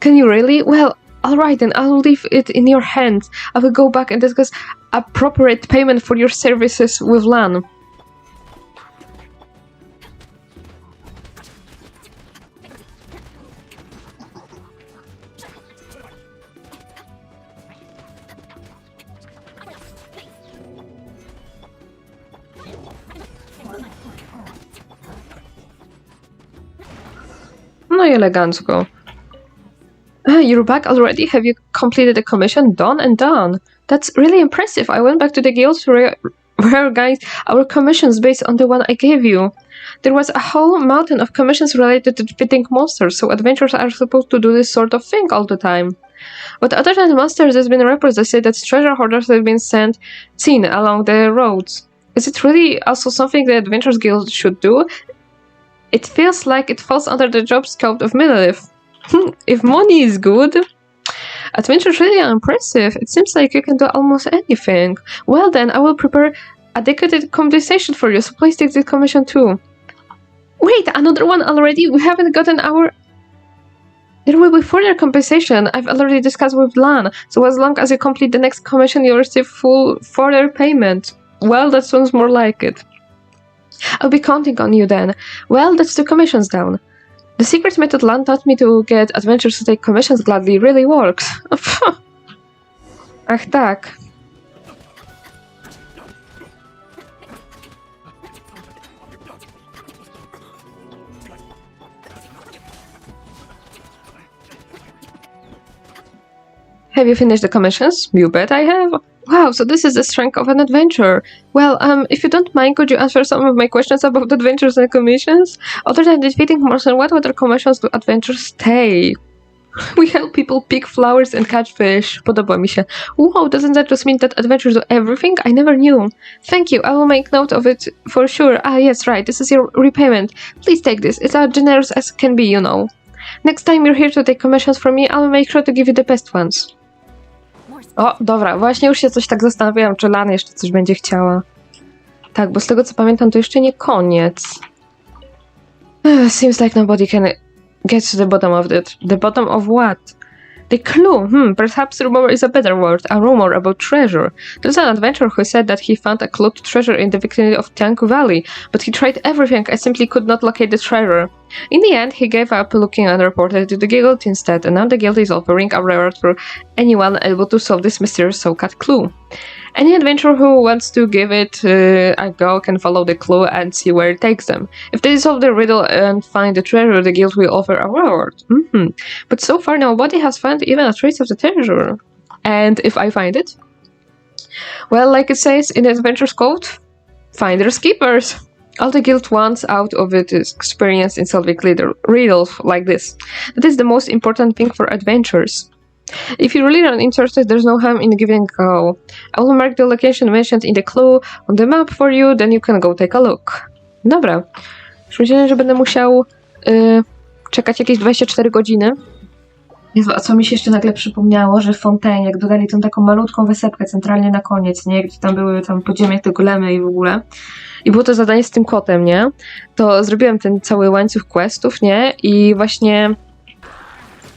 Can you really? Well, alright then, I'll leave it in your hands. I will go back and discuss appropriate payment for your services with Lan. No i elegancko. You're back already? Have you completed the commission? Done and done. That's really impressive. I went back to the guild to were, guys, our commissions based on the one I gave you. There was a whole mountain of commissions related to defeating monsters, so adventurers are supposed to do this sort of thing all the time. But other than monsters, there's been reports that say that treasure hoarders have been seen along the roads. Is it really also something the Adventurers Guild should do? It feels like it falls under the job scope of Millilith. If money is good... Adventures really are impressive. It seems like you can do almost anything. Well then, I will prepare a dedicated compensation for you, so please take this commission too. Wait, another one already? We haven't gotten our... There will be further compensation. I've already discussed with Lan, so as long as you complete the next commission, you'll receive full further payment. Well, that sounds more like it. I'll be counting on you then. Well, that's 2 commissions down. The secret method Lan taught me to get adventurers to take commissions gladly really works. Ach tak. Have you finished the commissions? You bet I have. Wow, so this is the strength of an adventurer. Well, if you don't mind, could you answer some of my questions about adventures and commissions? Other than defeating monsters, what other commissions do adventurers take? We help people pick flowers and catch fish. Podoba mi się. Wow, doesn't that just mean that adventurers do everything? I never knew. Thank you, I will make note of it for sure. Ah, yes, right, this is your repayment. Please take this, it's as generous as can be, you know. Next time you're here to take commissions from me, I will make sure to give you the best ones. O, dobra, właśnie już się coś tak zastanawiałam, czy Lan jeszcze coś będzie chciała. Tak, bo z tego co pamiętam, to jeszcze nie koniec. Seems like nobody can get to the bottom of it. The bottom of what? The clue. Perhaps rumor is a better word. A rumor about treasure. There's an adventurer who said that he found a clue to treasure in the vicinity of Tianku Valley, but he tried everything and simply could not locate the treasure. In the end, he gave up looking and reported to the guild instead, and now the guild is offering a reward for anyone able to solve this mysterious so-called clue. Any adventurer who wants to give it a go can follow the clue and see where it takes them. If they solve the riddle and find the treasure, the guild will offer a reward. But so far nobody has found even a trace of the treasure. And if I find it? Well, like it says in the Adventure's Code, finders keepers. All the guild wants out of it is experience in solving riddles like this. That is the most important thing for adventurers. If you really are interested, there's no harm in giving a go. I will mark the location mentioned in the clue on the map for you, then you can go take a look. Dobra. Już myślałem, że będę musiał czekać jakieś 24 godziny. Jezu, a co mi się jeszcze nagle przypomniało, że w Fontaine, jak dodali tą taką malutką wysepkę centralnie na koniec, nie? Gdzie tam były tam podziemie te golemy i w ogóle. I było to zadanie z tym kotem, nie? To zrobiłem ten cały łańcuch questów, nie? I właśnie...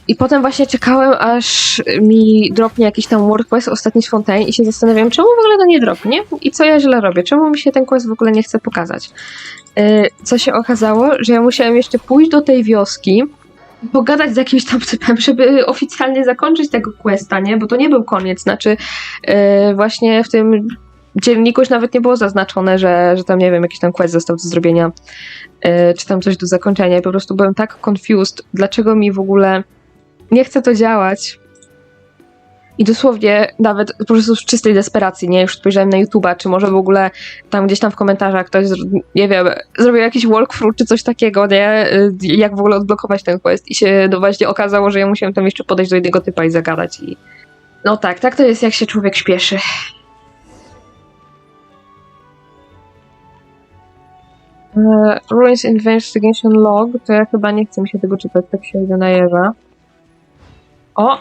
I potem właśnie czekałem, aż mi dropnie jakiś tam World Quest ostatni z Fontaine i się zastanawiam, czemu w ogóle to nie dropnie i co ja źle robię, czemu mi się ten quest w ogóle nie chce pokazać. Co się okazało, że ja musiałem jeszcze pójść do tej wioski, pogadać z jakimś tam typem, żeby oficjalnie zakończyć tego questa, nie? Bo to nie był koniec, znaczy właśnie w tym dzienniku już nawet nie było zaznaczone, że tam, nie wiem, jakiś tam quest został do zrobienia, czy tam coś do zakończenia i po prostu byłem tak confused, dlaczego mi w ogóle nie chce to działać. I dosłownie nawet po prostu z czystej desperacji, nie? Już spojrzałem na YouTube'a, czy może w ogóle tam gdzieś tam w komentarzach ktoś, nie wiem, zrobił jakiś walkthrough czy coś takiego, nie? Jak w ogóle odblokować ten quest. I się właśnie okazało, że ja musiałem tam jeszcze podejść do jednego typa i zagadać. I... No tak to jest jak się człowiek śpieszy. Ruins Investigation Log, to ja chyba nie chcę mi się tego czytać, tak się najeża. O!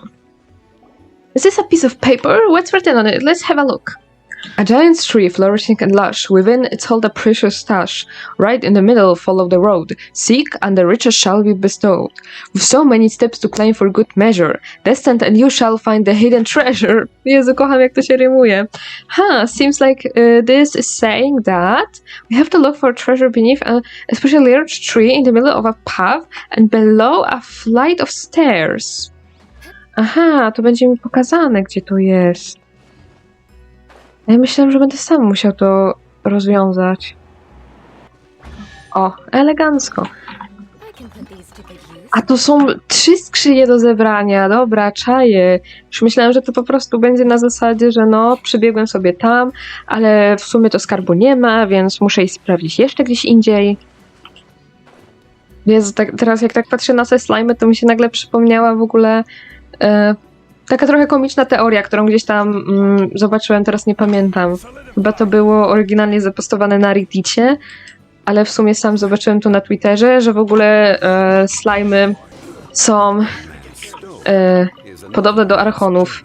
Is this a piece of paper? What's written on it? Let's have a look. A giant tree flourishing and lush. Within it hold a precious stash. Right in the middle follow the road. Seek and the riches shall be bestowed. With so many steps to climb for good measure. Descend and you shall find the hidden treasure. Jezu, kocham jak to się rymuje. Seems like this is saying that we have to look for treasure beneath a especially large tree in the middle of a path and below a flight of stairs. Aha, to będzie mi pokazane, gdzie to jest. Ja myślałam, że będę sam musiał to rozwiązać. O, elegancko. A to są 3 skrzynie do zebrania, dobra, czaję. Już myślałam, że to po prostu będzie na zasadzie, że no, przybiegłem sobie tam, ale w sumie to skarbu nie ma, więc muszę iść sprawdzić jeszcze gdzieś indziej. Jezu, tak, teraz jak tak patrzę na te slimy, to mi się nagle przypomniała w ogóle taka trochę komiczna teoria, którą gdzieś tam zobaczyłem, teraz nie pamiętam. Chyba to było oryginalnie zapostowane na Reddicie, ale w sumie sam zobaczyłem to na Twitterze, że w ogóle slimy są podobne do archonów.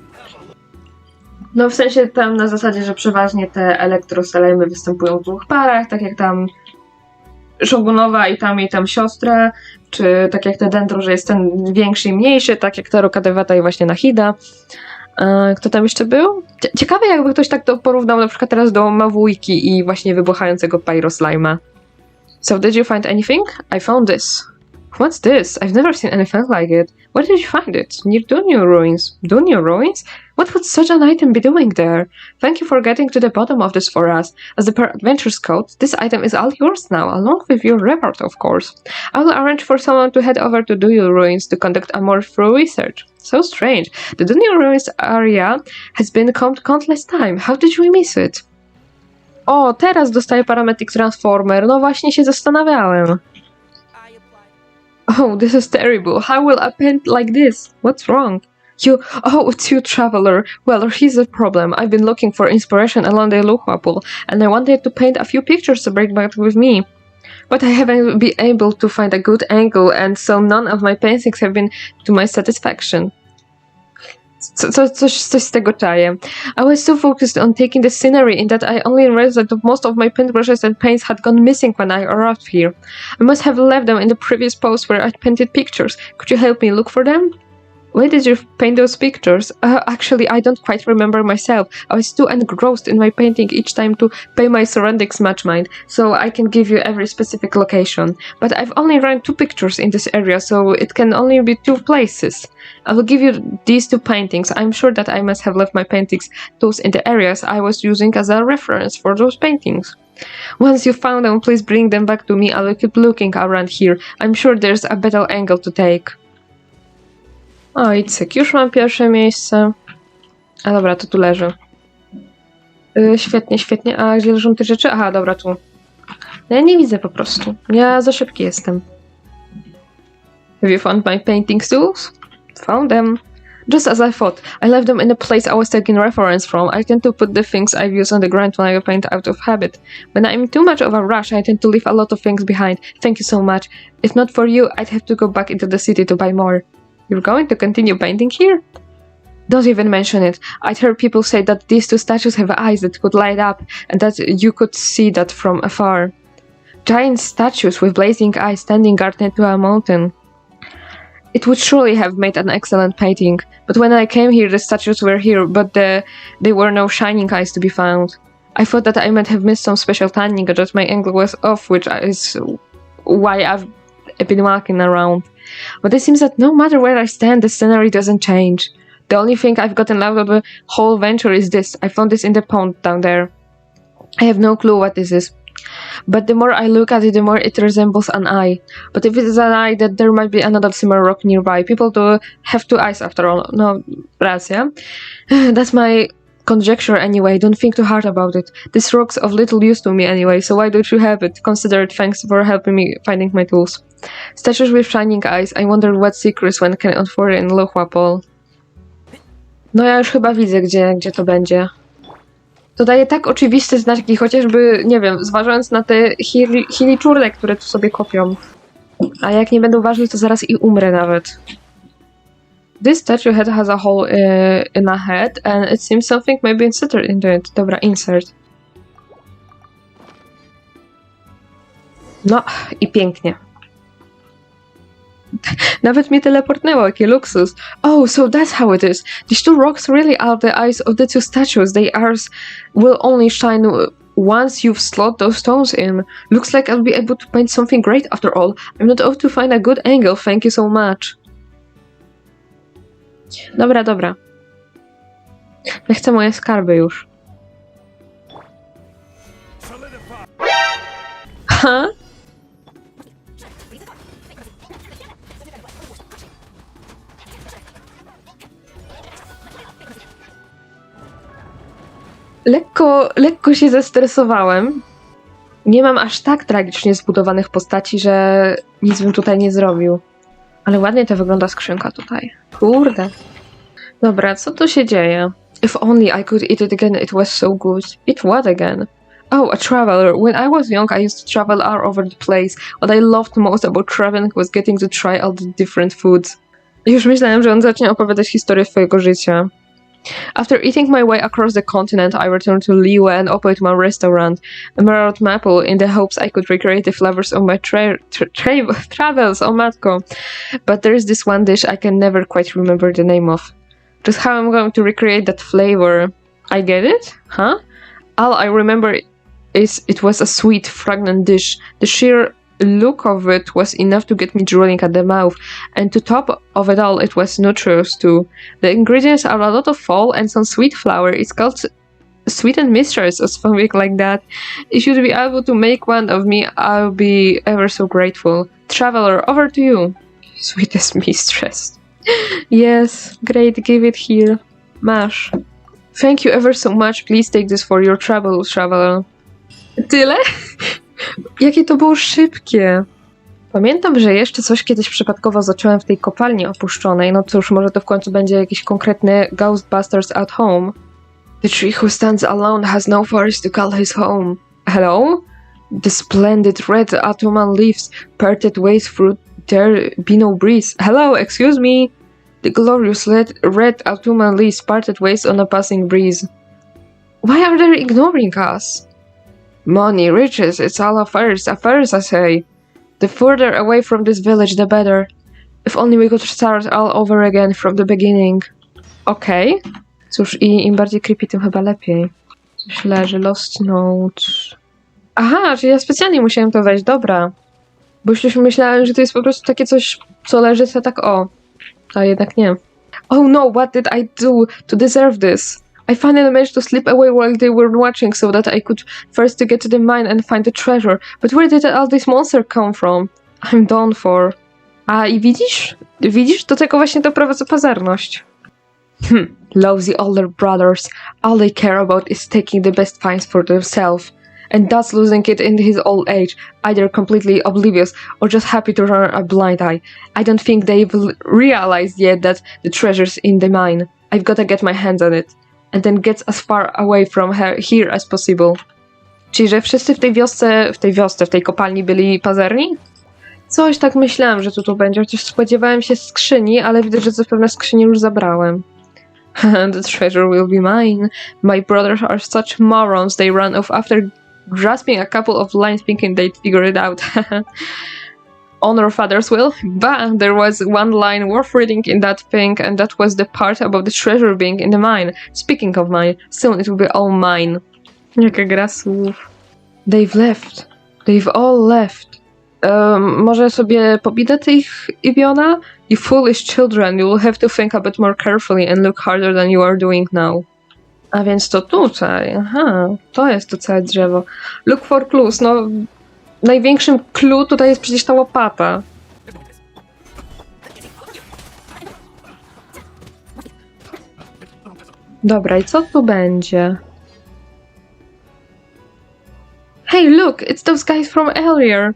No w sensie tam na zasadzie, że przeważnie te elektroslimy występują w 2 parach, tak jak tam Shogunowa i tam siostra, czy tak jak te Dendro, że jest ten większy i mniejszy, tak jak ta Rokadewata i właśnie Nahida. Kto tam jeszcze był? Ciekawe jakby ktoś tak to porównał na przykład teraz do Mawujki i właśnie wybuchającego Pyroslima. So did you find anything? I found this. What's this? I've never seen anything like it. Where did you find it? Near Dunyo Ruins. Dunyo Ruins? What would such an item be doing there? Thank you for getting to the bottom of this for us. As the per adventure scout, this item is all yours now, along with your reward, of course. I will arrange for someone to head over to Dunyo Ruins to conduct a more thorough research. So strange. The Dunyo Ruins area has been combed countless times. How did we miss it? O, teraz dostaję Parametric Transformer. No właśnie się zastanawiałem. Oh, this is terrible. How will I paint like this? What's wrong? It's you, traveler. Well, here's the problem. I've been looking for inspiration along the Luhua pool, and I wanted to paint a few pictures to bring back with me. But I haven't been able to find a good angle, and so none of my paintings have been to my satisfaction. Coś z tego czaję. I was so focused on taking the scenery in that I only realized that most of my paintbrushes and paints had gone missing when I arrived here. I must have left them in the previous post where I painted pictures. Could you help me look for them? Why did you paint those pictures? Actually, I don't quite remember myself. I was too engrossed in my painting each time to pay my surroundings much mind, so I can give you every specific location. But I've only run 2 pictures in this area, so it can only be 2 places. I will give you these 2 paintings. I'm sure that I must have left my paintings tools in the areas I was using as a reference for those paintings. Once you found them, please bring them back to me. I will keep looking around here. I'm sure there's a better angle to take. O, i cyk, już mam pierwsze miejsce. A dobra, to tu leży. Świetnie, świetnie. A gdzie leżą te rzeczy? Aha, dobra, tu. Ja nie widzę po prostu. Ja za szybki jestem. Have you found my painting tools? Found them. Just as I thought. I left them in the place I was taking reference from. I tend to put the things I've used on the ground when I paint out of habit. When I'm in too much of a rush, I tend to leave a lot of things behind. Thank you so much. If not for you, I'd have to go back into the city to buy more. You're going to continue painting here? Don't even mention it. I'd heard people say that these 2 statues have eyes that could light up, and that you could see that from afar. Giant statues with blazing eyes standing guard next to a mountain. It would surely have made an excellent painting, but when I came here the statues were here, but there were no shining eyes to be found. I thought that I might have missed some special tanning, or that my angle was off, which is why I've been walking around. But it seems that no matter where I stand, the scenery doesn't change. The only thing I've gotten out of the whole venture is this. I found this in the pond down there. I have no clue what this is. But the more I look at it, the more it resembles an eye. But if it is an eye, then there might be another similar rock nearby. People do have 2 eyes after all. No, racja. That's my conjecture anyway. Don't think too hard about it. This rock's of little use to me anyway, so why don't you have it? Consider it thanks for helping me finding my tools. Statues with shining eyes. I wonder what secrets one can unfold in Luhua Pool. No ja już chyba widzę, gdzie to będzie. To daje tak oczywiste znaki, chociażby, nie wiem, zważając na te hiliczurle, które tu sobie kopią. A jak nie będą ważne, to zaraz i umrę nawet. This statue head has a hole in a head, and it seems something may be inserted into it. Dobra, insert. No, i pięknie. Nawet mnie teleportnęło, jaki luksus. Oh, so that's how it is. These 2 rocks really are the eyes of the 2 statues. They will only shine once you've slot those stones in. Looks like I'll be able to paint something great after all. I'm not able to find a good angle, thank you so much. Dobra. Ja chcę moje skarby już. Ha? Lekko się zestresowałem. Nie mam aż tak tragicznie zbudowanych postaci, że nic bym tutaj nie zrobił. Ale ładnie to wygląda skrzynka tutaj. Kurde. Dobra, co tu się dzieje? If only I could eat it again, it was so good. Eat what again? Oh, a traveler. When I was young, I used to travel all over the place. What I loved most about traveling was getting to try all the different foods. Już myślałem, że on zacznie opowiadać historię swojego życia. After eating my way across the continent, I returned to Liyue and opened my restaurant, Emerald Maple, in the hopes I could recreate the flavors of my travels, oh matko. But there is this one dish I can never quite remember the name of. Just how I'm going to recreate that flavor. I get it? Huh? All I remember is it was a sweet, fragrant dish. The sheer look of it was enough to get me drooling at the mouth, and to top of it all, it was nutritious too. The ingredients are a lot of fall and some sweet flour. It's called sweetened mistress or something like that. If you'd be able to make one of me, I'll be ever so grateful. Traveler, over to you. Sweetest mistress. Yes, great, give it here. Masz. Thank you ever so much. Please take this for your trouble, traveler. Tyle? Jakie to było szybkie. Pamiętam, że jeszcze coś kiedyś przypadkowo zacząłem w tej kopalni opuszczonej. No cóż, może to w końcu będzie jakiś konkretny Ghostbusters at home. The tree who stands alone has no forest to call his home. Hello? The splendid red autumnal leaves parted ways through there be no breeze. Hello, excuse me. The glorious red autumnal leaves parted ways on a passing breeze. Why are they ignoring us? Money, riches, it's all affairs, I say. The further away from this village, the better. If only we could start all over again from the beginning. Okej. Cóż, i im bardziej creepy, tym chyba lepiej. Coś leży, lost note. Aha, czyli ja specjalnie musiałem to wejść, dobra. Bo już myślałem, że to jest po prostu takie coś, co leży sobie tak o. A jednak nie. Oh no, what did I do to deserve this? I finally managed to slip away while they were watching so that I could first to get to the mine and find the treasure. But where did all these monsters come from? I'm done for. A i widzisz? Widzisz? Do tego właśnie to prowadzi pazerność. Lousy older brothers. All they care about is taking the best finds for themselves. And thus losing it in his old age, either completely oblivious or just happy to turn a blind eye. I don't think they've realized yet that the treasure's in the mine. I've gotta get my hands on it. And then get as far away from here as possible. Czyli, że wszyscy w tej kopalni byli pazerni? Coś tak myślałem, że tu będzie, chociaż spodziewałem się skrzyni, ale widzę, że zapewne skrzyni już zabrałem. The treasure will be mine. My brothers are such morons, they run off after grasping a couple of lines thinking they'd figure it out. Honor father's will? Bah! There was one line worth reading in that thing, and that was the part about the treasure being in the mine. Speaking of mine, soon it will be all mine. Jaka gra słów. They've left. They've all left. Może sobie pobidę tych Ibiona? You foolish children, you will have to think a bit more carefully and look harder than you are doing now. A więc to tutaj, aha, to jest to całe drzewo. Look for clues, no największym clue tutaj jest przecież ta łopata. Dobra, i co tu będzie? Hey, look, it's those guys from earlier.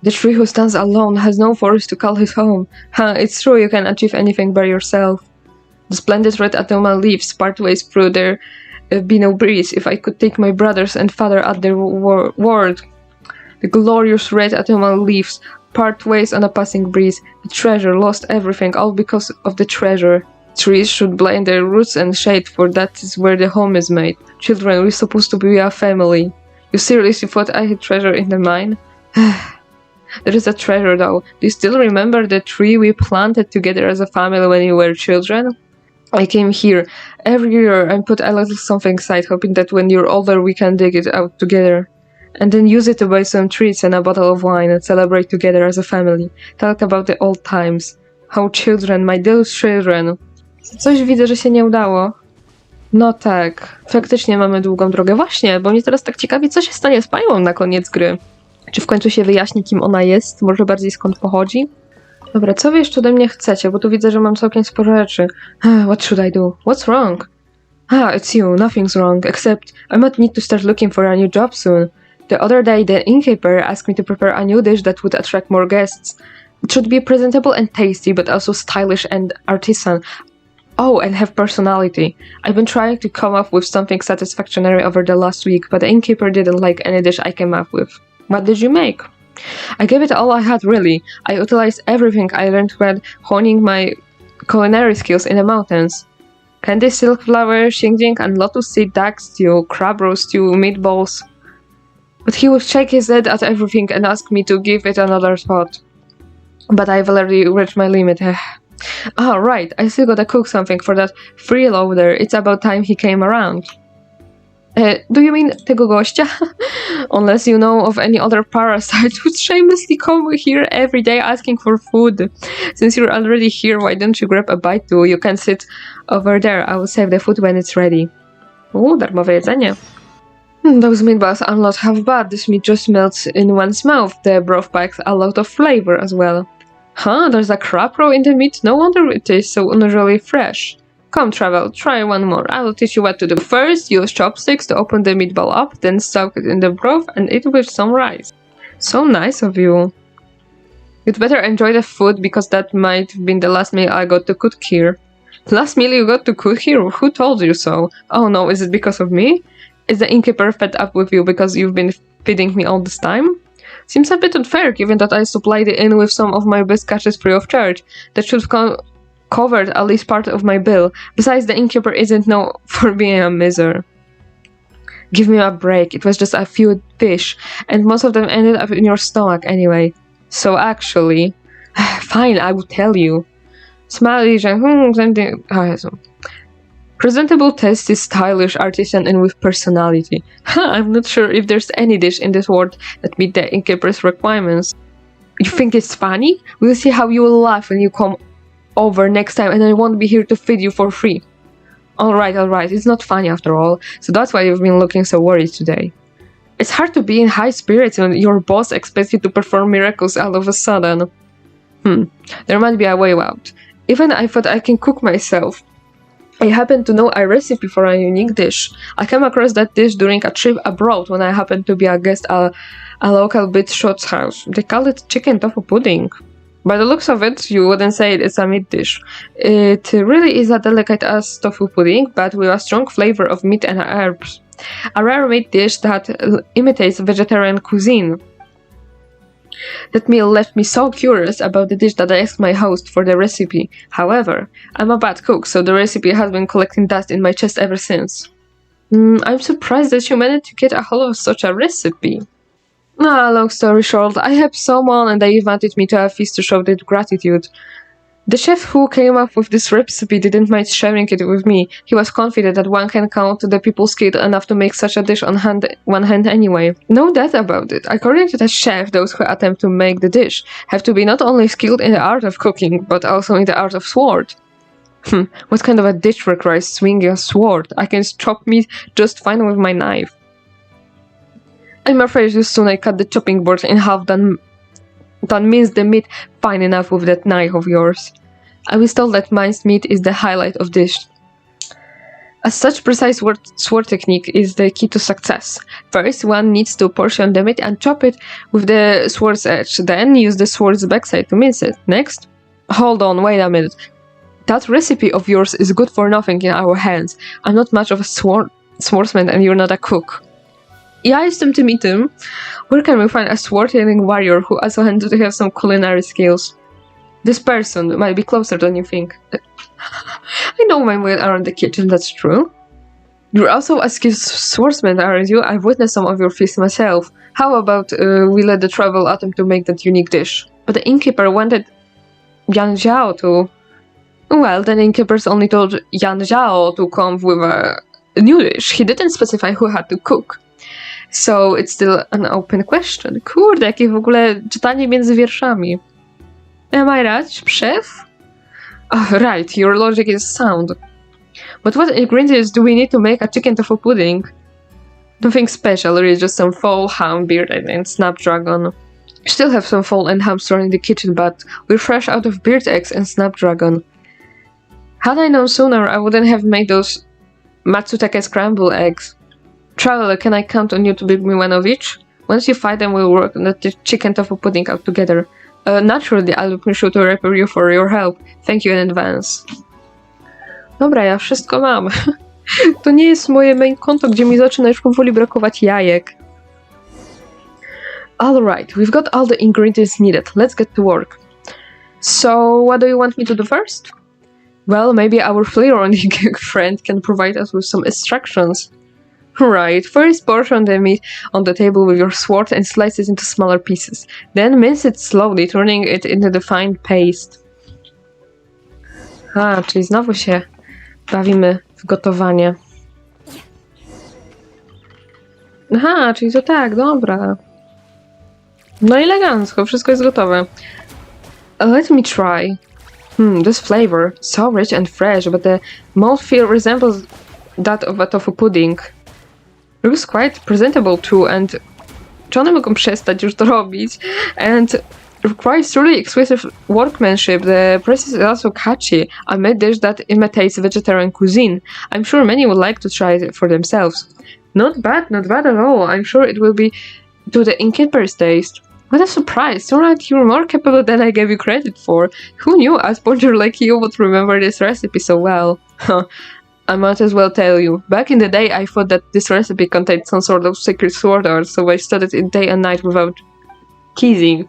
The tree who stands alone has no forest to call his home. It's true you can achieve anything by yourself. The splendid red autumnal leaves part ways through there be no breeze. If I could take my brothers and father at their word. The glorious red autumnal leaves part ways on a passing breeze. The treasure lost everything, all because of the treasure. Trees should blind their roots and shade, for that is where the home is made. Children, we're supposed to be a family. You seriously thought I had treasure in the mine? There is a treasure though. Do you still remember the tree we planted together as a family when we were children? I came here every year and put a little something aside, hoping that when you're older we can dig it out together. And then use it to buy some treats and a bottle of wine and celebrate together as a family. Talk about the old times. How children, my dear children. Coś widzę, że się nie udało. No tak, faktycznie mamy długą drogę. Właśnie, bo mnie teraz tak ciekawi, co się stanie z Pajłą na koniec gry. Czy w końcu się wyjaśni, kim ona jest? Może bardziej skąd pochodzi? Dobra, co wy jeszcze ode mnie chcecie? Bo tu widzę, że mam całkiem sporo rzeczy. What should I do? What's wrong? Ah, it's you. Nothing's wrong, except I might need to start looking for a new job soon. The other day, the innkeeper asked me to prepare a new dish that would attract more guests. It should be presentable and tasty, but also stylish and artisan. Oh, and have personality. I've been trying to come up with something satisfactory over the last week, but the innkeeper didn't like any dish I came up with. What did you make? I gave it all I had, really. I utilized everything I learned when honing my culinary skills in the mountains. Candy silk flower, xingjing and lotus seed duck stew, crab roast stew, meatballs. But he would shake his head at everything and ask me to give it another thought. But I've already reached my limit. Ah, right, I still gotta cook something for that freeloader. It's about time he came around. Do you mean tego gościa? Unless you know of any other parasite who'd shamelessly come here every day asking for food. Since you're already here, why don't you grab a bite too? You can sit over there. I will save the food when it's ready. Ooh, darmowe jedzenie. Those meatballs are not half bad. This meat just melts in one's mouth. The broth packs a lot of flavor as well. Huh, there's a crab roe in the meat? No wonder it tastes so unusually fresh. Come, Travel, try one more. I will teach you what to do. First, use chopsticks to open the meatball up, then soak it in the broth and eat with some rice. So nice of you. You'd better enjoy the food, because that might have been the last meal I got to cook here. Last meal you got to cook here? Who told you so? Oh no, is it because of me? Is the innkeeper fed up with you because you've been feeding me all this time? Seems a bit unfair, given that I supplied the inn with some of my best catches free of charge. That should covered at least part of my bill. Besides, the innkeeper isn't known for being a miser. Give me a break. It was just a few fish, and most of them ended up in your stomach anyway. So actually... Fine, I will tell you. Smiley, presentable, tasty, stylish, artisan, and with personality. I'm not sure if there's any dish in this world that meet the innkeeper's requirements. You think it's funny? We'll see how you will laugh when you come over next time, and I won't be here to feed you for free. Alright, it's not funny after all, so that's why you've been looking so worried today. It's hard to be in high spirits when your boss expects you to perform miracles all of a sudden. There might be a way out. Even I thought I can cook myself. I happen to know a recipe for a unique dish. I came across that dish during a trip abroad when I happened to be a guest at a local bishop's house. They call it chicken tofu pudding. By the looks of it, you wouldn't say it's a meat dish. It really is a delicate as tofu pudding, but with a strong flavor of meat and herbs. A rare meat dish that imitates vegetarian cuisine. That meal left me so curious about the dish that I asked my host for the recipe. However, I'm a bad cook, so the recipe has been collecting dust in my chest ever since. I'm surprised that you managed to get a hold of such a recipe. Long story short, I helped someone and they invited me to a feast to show their gratitude. The chef who came up with this recipe didn't mind sharing it with me. He was confident that one can count the people skilled enough to make such a dish on one hand anyway. No doubt about it. According to the chef, those who attempt to make the dish have to be not only skilled in the art of cooking, but also in the art of sword. What kind of a dish requires swinging a sword? I can chop meat just fine with my knife. I'm afraid you soon I cut the chopping board in half than mince the meat fine enough with that knife of yours. I was told that minced meat is the highlight of dish. As such, precise sword technique is the key to success. First, one needs to portion the meat and chop it with the sword's edge, then use the sword's backside to mince it. Next, hold on, wait a minute. That recipe of yours is good for nothing in our hands. I'm not much of a swordsman and you're not a cook. Ja jestem tym i tym. Where can we find a sword-wielding warrior who also happens to have some culinary skills? This person might be closer than you think. I know my way around the kitchen, that's true. You're also a skilled swordsman, aren't you? I've witnessed some of your feasts myself. How about we let the travel attempt to make that unique dish? But the innkeeper wanted Yan Zhao to... Well, the innkeepers only told Yan Zhao to come with a new dish. He didn't specify who had to cook. So it's still an open question. Kurde, jakie w ogóle czytanie między wierszami. Am I right, chef? Oh, right, your logic is sound. But what ingredients do we need to make a chicken tofu pudding? Nothing special, really, just some fowl, ham, beard, and snapdragon. Still have some fowl and ham stored in the kitchen, but we're fresh out of beard eggs and snapdragon. Had I known sooner, I wouldn't have made those Matsutake scrambled eggs. Traveler, can I count on you to bring me one of each? Once you find them, we'll work on the chicken tofu pudding out together. Naturally, I'll be sure to repay you for your help. Thank you in advance. Dobra, ja wszystko mam. To nie jest moje main konto, gdzie mi zaczyna już powoli brakować jajek. Alright, we've got all the ingredients needed. Let's get to work. So, what do you want me to do first? Well, maybe our flavor-only friend can provide us with some instructions. Right, first portion the meat on the table with your sword and slice it into smaller pieces. Then mince it slowly, turning it into the fine paste. Czyli znowu się bawimy w gotowanie. Czyli to tak, dobra. No elegancko, wszystko jest gotowe. Let me try. This flavor, so rich and fresh, but the mouthfeel resembles that of a tofu pudding. Looks quite presentable too, and czy one mogą przestać już to robić? And requires truly exquisite workmanship. The process is also catchy, a meat dish that imitates vegetarian cuisine. I'm sure many would like to try it for themselves. Not bad at all. I'm sure it will be to the innkeeper's taste. What a surprise! Turns out you're more capable than I gave you credit for. Who knew a sponge like you would remember this recipe so well? I might as well tell you. Back in the day, I thought that this recipe contained some sort of secret sword art, so I studied it day and night without kissing.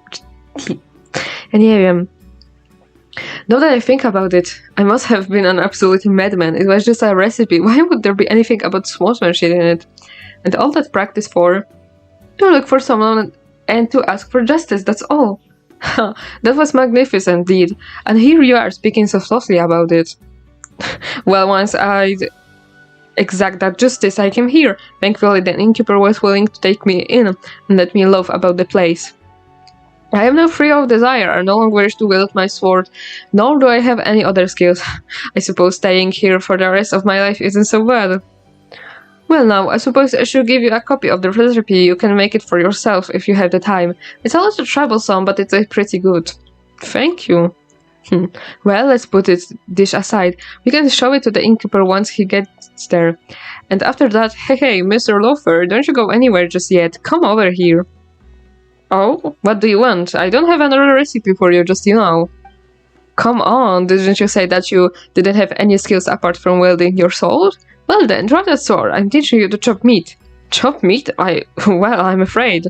Ja nie wiem. Now that I think about it, I must have been an absolute madman. It was just a recipe. Why would there be anything about swordsmanship in it? And all that practice for? To look for someone and to ask for justice, that's all. That was magnificent indeed. And here you are speaking so softly about it. Well, once I'd exact that justice, I came here. Thankfully, the innkeeper was willing to take me in and let me love about the place. I am now free of desire. I no longer wish to wield my sword, nor do I have any other skills. I suppose staying here for the rest of my life isn't so bad. Well now, I suppose I should give you a copy of the recipe. You can make it for yourself if you have the time. It's a little troublesome, but it's pretty good. Thank you. Well, let's put this dish aside. We can show it to the innkeeper once he gets there. And after that, hey, Mr. Loafer, don't you go anywhere just yet. Come over here. Oh, what do you want? I don't have another recipe for you, just you know. Come on, didn't you say that you didn't have any skills apart from wielding your sword? Well then, drop that sword. I'm teaching you to chop meat. Chop meat? Well, I'm afraid.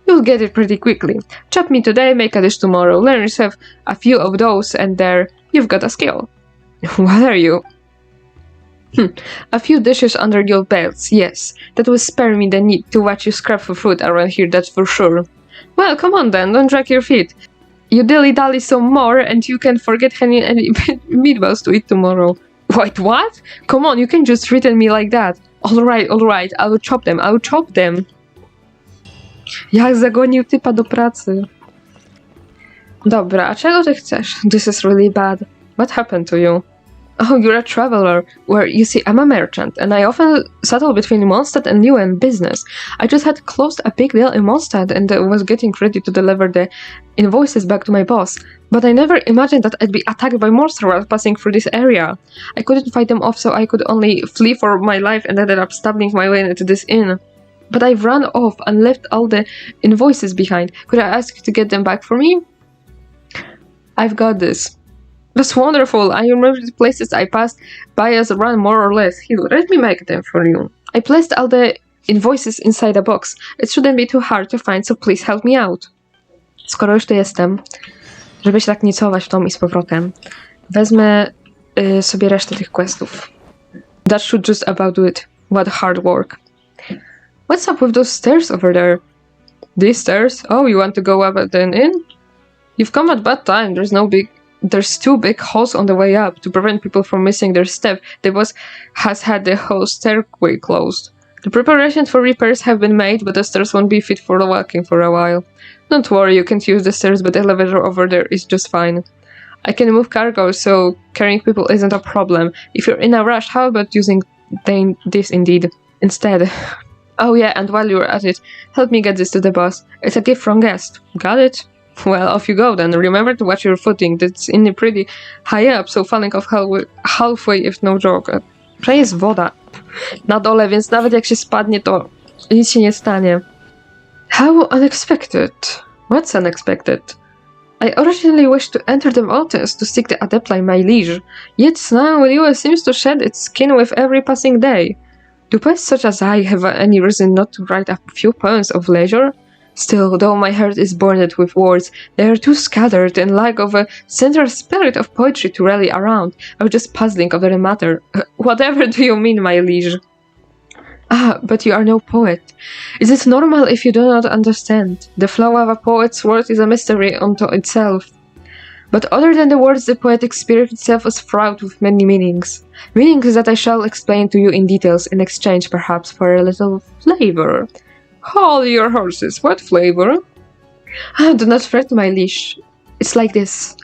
You'll get it pretty quickly. Chop meat today, make a dish tomorrow. Learn yourself a few of those, and there, you've got a skill. What are you? A few dishes under your belts, yes. That will spare me the need to watch you scrap for food around here, that's for sure. Well, come on then, don't drag your feet. You dilly-dally some more, and you can forget having any meatballs to eat tomorrow. Wait, what? Come on, you can't just threaten me like that. Alright, I will chop them. Jak zagonił typa do pracy. Dobra, a czego ty chcesz? This is really bad. What happened to you? Oh, you're a traveler. Well, you see, I'm a merchant, and I often settle between Mondstadt and Liyue business. I just had closed a big deal in Mondstadt and was getting ready to deliver the invoices back to my boss. But I never imagined that I'd be attacked by monsters while passing through this area. I couldn't fight them off, so I could only flee for my life and ended up stumbling my way into this inn. But I've run off and left all the invoices behind. Could I ask you to get them back for me? I've got this. That's wonderful. I remember the places I passed by as a run more or less. Here, let me make them for you. I placed all the invoices inside a box. It shouldn't be too hard to find, so please help me out. Skoro już tu jestem, żeby się tak nicować w tą i z powrotem, wezmę sobie resztę tych questów. That should just about do it. What hard work. What's up with those stairs over there? These stairs? Oh, you want to go up and in? You've come at bad time. There's two big holes on the way up. To prevent people from missing their step, the boss has had the whole stairway closed. The preparations for repairs have been made, but the stairs won't be fit for walking for a while. Don't worry, you can use the stairs, but the elevator over there is just fine. I can move cargo, so carrying people isn't a problem. If you're in a rush, how about using this instead? Oh yeah, and while you're at it, help me get this to the boss. It's a gift from guest. Got it? Well, off you go then. Remember to watch your footing. That's in pretty high up, so falling off halfway is no joke. To jest woda. na dole, więc nawet jak się spadnie, to nic się nie stanie. How unexpected. What's unexpected? I originally wished to enter the mountains to seek the Adepti, my liege, yet now Liyue seems to shed its skin with every passing day. Do poets such as I have any reason not to write a few poems of leisure? Still, though my heart is burned with words, they are too scattered and lack of a central spirit of poetry to rally around. I was just puzzling over the matter. Whatever do you mean, my liege? Ah, but you are no poet. Is it normal if you do not understand? The flow of a poet's word is a mystery unto itself. But other than the words, the poetic spirit itself is fraught with many meanings. Meanings that I shall explain to you in details in exchange, perhaps, for a little flavor. Hold your horses, what flavor? Ah, do not fret, my liege. It's like this.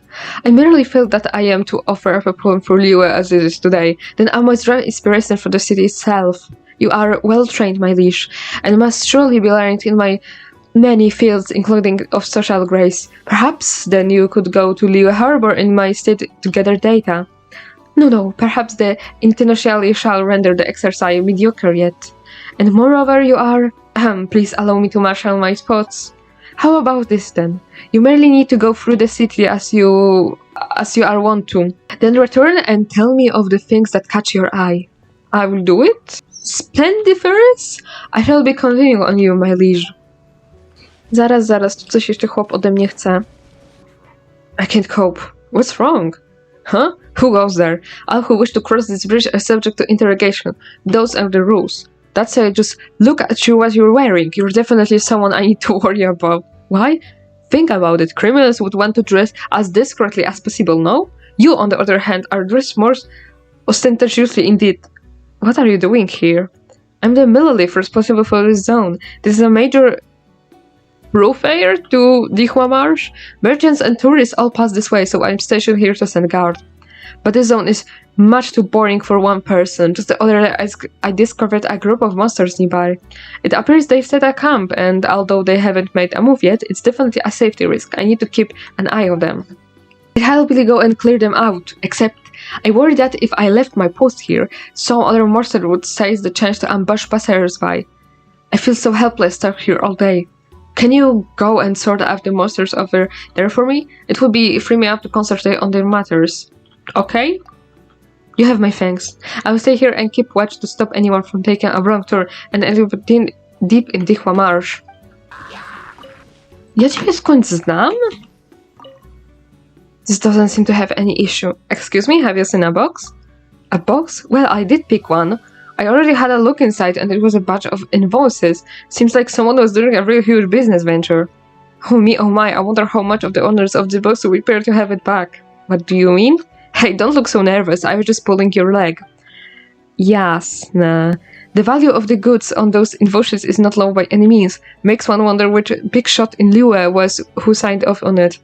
I merely feel that I am to offer up a poem for Liyue as it is today. Then I must draw inspiration for the city itself. You are well trained, my liege, and must surely be learned in my many fields, including of social grace. Perhaps then you could go to Liyue Harbor in my state to gather data. No, perhaps the initially shall render the exercise mediocre yet. And moreover, you are... please allow me to marshal my thoughts. How about this then? You merely need to go through the city as you are wont to. Then return and tell me of the things that catch your eye. I will do it. Splendiferous? I shall be counting on you, my liege. Zaraz, tu coś jeszcze chłop ode mnie chce. I can't cope. What's wrong? Huh? Who goes there? All who wish to cross this bridge are subject to interrogation. Those are the rules. That's it, just look at you what you're wearing. You're definitely someone I need to worry about. Why? Think about it. Criminals would want to dress as discreetly as possible, no? You, on the other hand, are dressed more ostentatiously indeed. What are you doing here? I'm the millilith responsible for this zone. This is a major thoroughfare to Dihua Marsh. Merchants and tourists all pass this way, so I'm stationed here to stand guard. But this zone is much too boring for one person. Just the other day I discovered a group of monsters nearby. It appears they've set a camp, and although they haven't made a move yet, it's definitely a safety risk. I need to keep an eye on them. I'd happily go and clear them out, except I worry that if I left my post here, some other monster would seize the chance to ambush passers-by. I feel so helpless stuck here all day. Can you go and sort out the monsters over there for me? It would be free me up to concentrate on their matters. Okay? You have my thanks. I will stay here and keep watch to stop anyone from taking a wrong turn and end up deep in Dihua Marsh. Ja ciebie skądś znam? This doesn't seem to have any issue. Excuse me, have you seen a box? A box? Well, I did pick one. I already had a look inside and it was a batch of invoices. Seems like someone was doing a really huge business venture. Oh my, I wonder how much of the owners of the box will prepare to have it back. What do you mean? Hey, don't look so nervous, I was just pulling your leg. Jasne. The value of the goods on those invoices is not low by any means. Makes one wonder which big shot in Liyue was who signed off on it.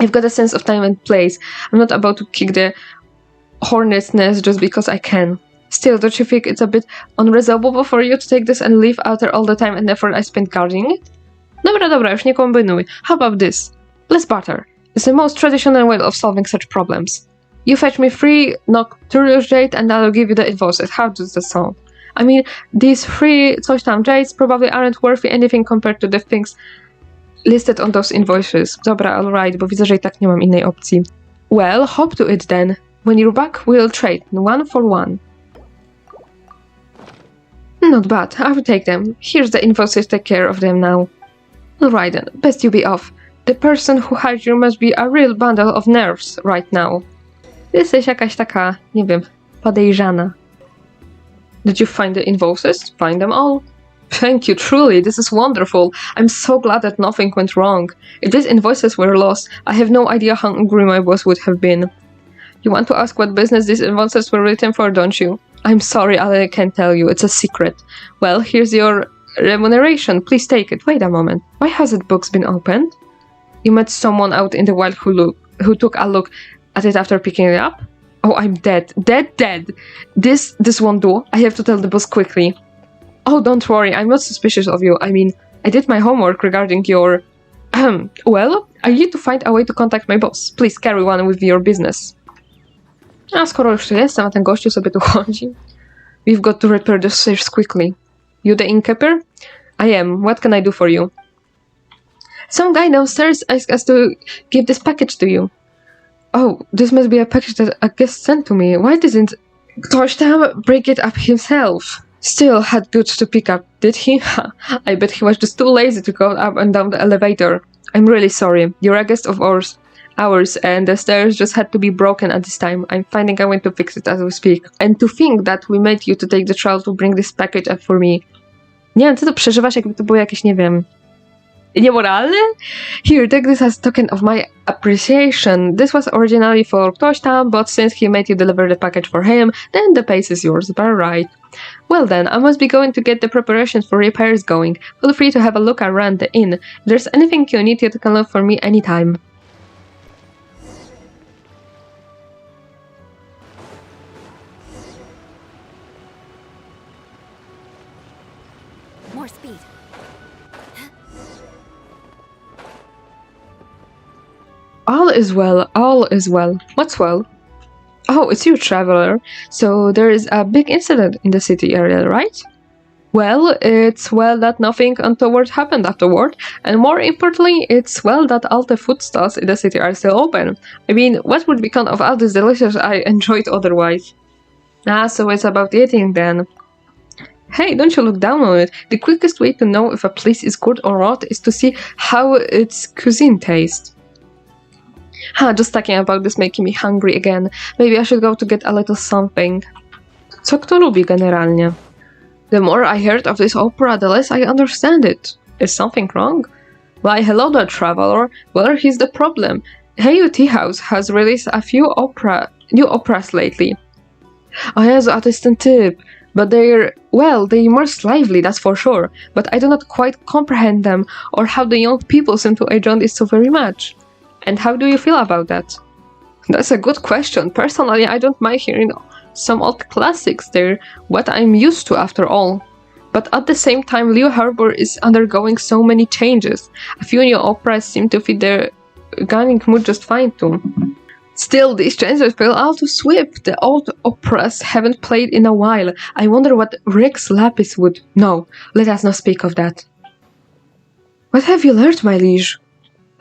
I've got a sense of time and place. I'm not about to kick the hornet's nest just because I can. Still, don't you think it's a bit unreasonable for you to take this and leave out there all the time and effort I spent guarding it? Dobra, już nie kombinuj. How about this? Let's barter. It's the most traditional way of solving such problems. You fetch me 3 nocturial jade and I'll give you the invoices. How does that sound? I mean, these 3 coś tam jades probably aren't worth anything compared to the things listed on those invoices. Dobra, alright, bo widzę, że i tak nie mam innej opcji. Well, hop to it then. When you're back, we'll trade 1 for 1. Not bad, I will take them. Here's the invoices, take care of them now. Alright then, best you be off. The person who hired you must be a real bundle of nerves right now. Jesteś jakaś taka, nie wiem, podejrzana. Did you find the invoices? Find them all? Thank you, truly, this is wonderful. I'm so glad that nothing went wrong. If these invoices were lost, I have no idea how angry my boss would have been. You want to ask what business these invoices were written for, don't you? I'm sorry, I can't tell you, it's a secret. Well, here's your remuneration, please take it. Wait a moment, why hasn't books been opened? You met someone out in the wild who took a look at it after picking it up? Oh, I'm dead. This won't do. I have to tell the boss quickly. Oh, don't worry, I'm not suspicious of you. I mean, I did my homework regarding your... well, I need to find a way to contact my boss. Please carry on with your business. A skoro już tu jestem, a ten gościu sobie tu chodzi. We've got to repair the stairs quickly. You the innkeeper? I am. What can I do for you? Some guy downstairs asked us to give this package to you. Oh, this must be a package that a guest sent to me. Why didn't ktoś tam break it up himself? Still had goods to pick up, did he? I bet he was just too lazy to go up and down the elevator. I'm really sorry. You're a guest of ours, and the stairs just had to be broken at this time. I'm finding a way to fix it as we speak. And to think that we made you to take the trouble to bring this package up for me. Nie wiem, co to przeżywasz, jakby to było jakieś, nie wiem, niemoralne? Here, take this as a token of my appreciation. This was originally for ktoś tam, but since he made you deliver the package for him, then the pace is yours, but right. Well then, I must be going to get the preparations for repairs going. Feel free to have a look around the inn. If there's anything you need, you can look for me anytime. More speed. All is well, all is well. What's well? Oh, it's you, traveler. So there is a big incident in the city area, right? Well, it's well that nothing untoward happened afterward, and more importantly, it's well that all the food stalls in the city are still open. I mean, what would become of all this delicious I enjoyed otherwise? Ah, so it's about eating then. Hey, don't you look down on it. The quickest way to know if a place is good or not is to see how its cuisine tastes. Just talking about this making me hungry again. Maybe I should go to get a little something. Co kto lubi generalnie? The more I heard of this opera, the less I understand it. Is something wrong? Why, hello there, traveler. Well, here's the problem. Hey Tea House has released a few new operas lately. Oh yes, a distant tip. But they're most lively, that's for sure. But I do not quite comprehend them, or how the young people seem to enjoy it so very much. And how do you feel about that? That's a good question. Personally, I don't mind hearing some old classics. They're what I'm used to after all. But at the same time, Leo Harbor is undergoing so many changes. A few new operas seem to fit their gunning mood just fine too. Still, these changes feel all too swift. The old operas haven't played in a while. I wonder what Rex Lapis would... No, let us not speak of that. What have you learned, my liege?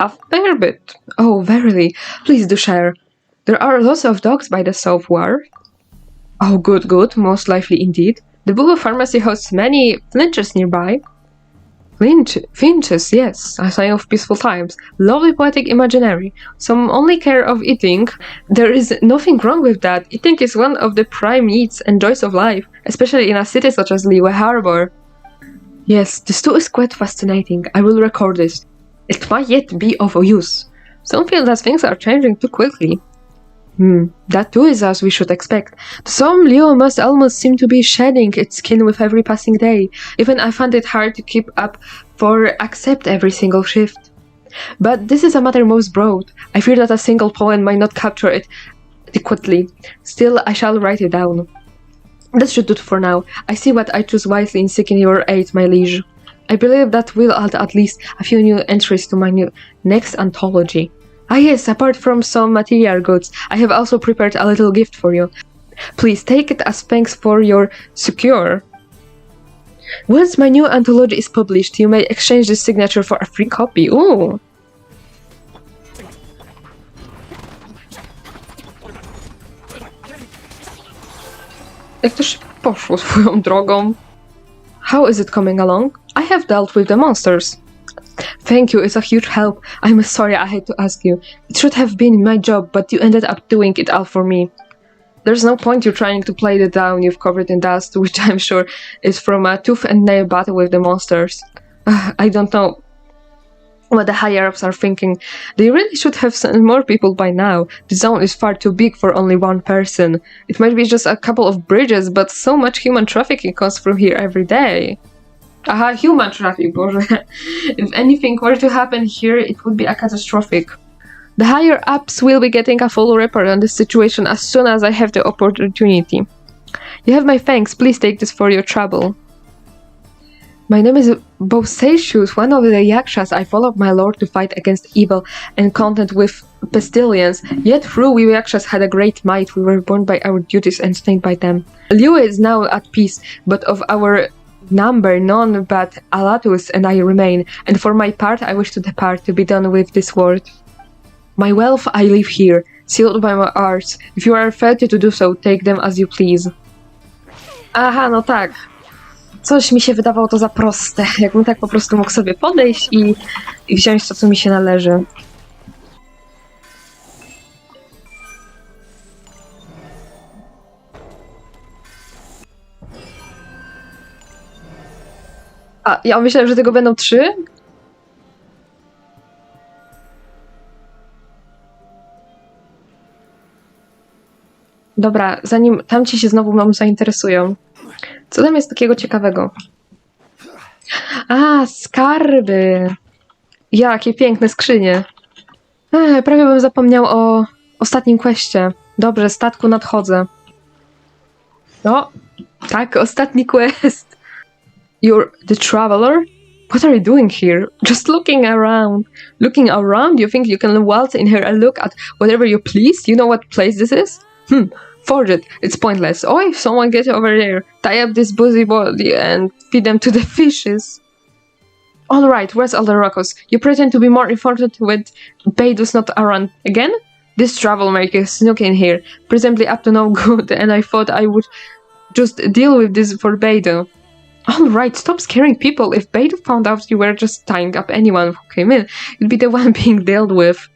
A fair bit. Oh, verily. Please do share. There are lots of dogs by the South Wharf. Oh, good, most likely indeed. The Boo Pharmacy hosts many flinches nearby. Finches, yes, a sign of peaceful times. Lovely poetic imaginary. Some only care of eating. There is nothing wrong with that. Eating is one of the prime needs and joys of life, especially in a city such as Liyue Harbor. Yes, this too is quite fascinating. I will record this. It might yet be of use. Some feel that things are changing too quickly. That too is as we should expect. Some Leo must almost seem to be shedding its skin with every passing day. Even I find it hard to keep up for accept every single shift. But this is a matter most broad. I fear that a single poem might not capture it adequately. Still, I shall write it down. That should do it for now. I see what I choose wisely in seeking your aid, my liege. I believe that will add at least a few new entries to my next anthology. Ah yes, apart from some material goods, I have also prepared a little gift for you. Please take it as thanks for your succor. Once my new anthology is published, you may exchange this signature for a free copy. Ooh! Jak to szybko poszło swoją drogą. How is it coming along? I have dealt with the monsters. Thank you, it's a huge help. I'm sorry I had to ask you. It should have been my job, but you ended up doing it all for me. There's no point you trying to play the down you've covered in dust, which I'm sure is from a tooth and nail battle with the monsters. I don't know what the higher-ups are thinking. They really should have sent more people by now. The zone is far too big for only one person. It might be just a couple of bridges, but so much human trafficking goes through here every day. Aha, human traffic, Boże. If anything were to happen here, it would be a catastrophic. The higher-ups will be getting a full report on this situation as soon as I have the opportunity. You have my thanks, please take this for your trouble. My name is Bosacius, one of the Yakshas. I followed my lord to fight against evil and contend with pestilence. Yet through we Yakshas had a great might. We were born by our duties and stained by them. Liu is now at peace, but of our number none but Alatus and I remain, and for my part I wish to depart, to be done with this world. My wealth I leave here, sealed by my arts. If you are fated to do so, take them as you please. Aha, no tak. Coś mi się wydawało to za proste. Jakbym tak po prostu mógł sobie podejść i wziąć to, co mi się należy. A, ja myślałem, że tego będą 3. Dobra, zanim tamci się znowu mną zainteresują. Co tam jest takiego ciekawego? A, skarby! Jakie piękne skrzynie. Prawie bym zapomniał o ostatnim questie. Dobrze, statku nadchodzę. No, tak, ostatni quest. You're the traveler? What are you doing here? Just looking around. Looking around? You think you can waltz in here and look at whatever you please? You know what place this is? Forge it. It's pointless. Oh, if someone gets over there, tie up this busybody and feed them to the fishes. Alright, where's all the Rocos? You pretend to be more important when Beidu's not around again? This troublemaker snuck in here, presumably up to no good, and I thought I would just deal with this for Beidu. Alright, stop scaring people. If Beidu found out you were just tying up anyone who came in, you'd be the one being dealt with.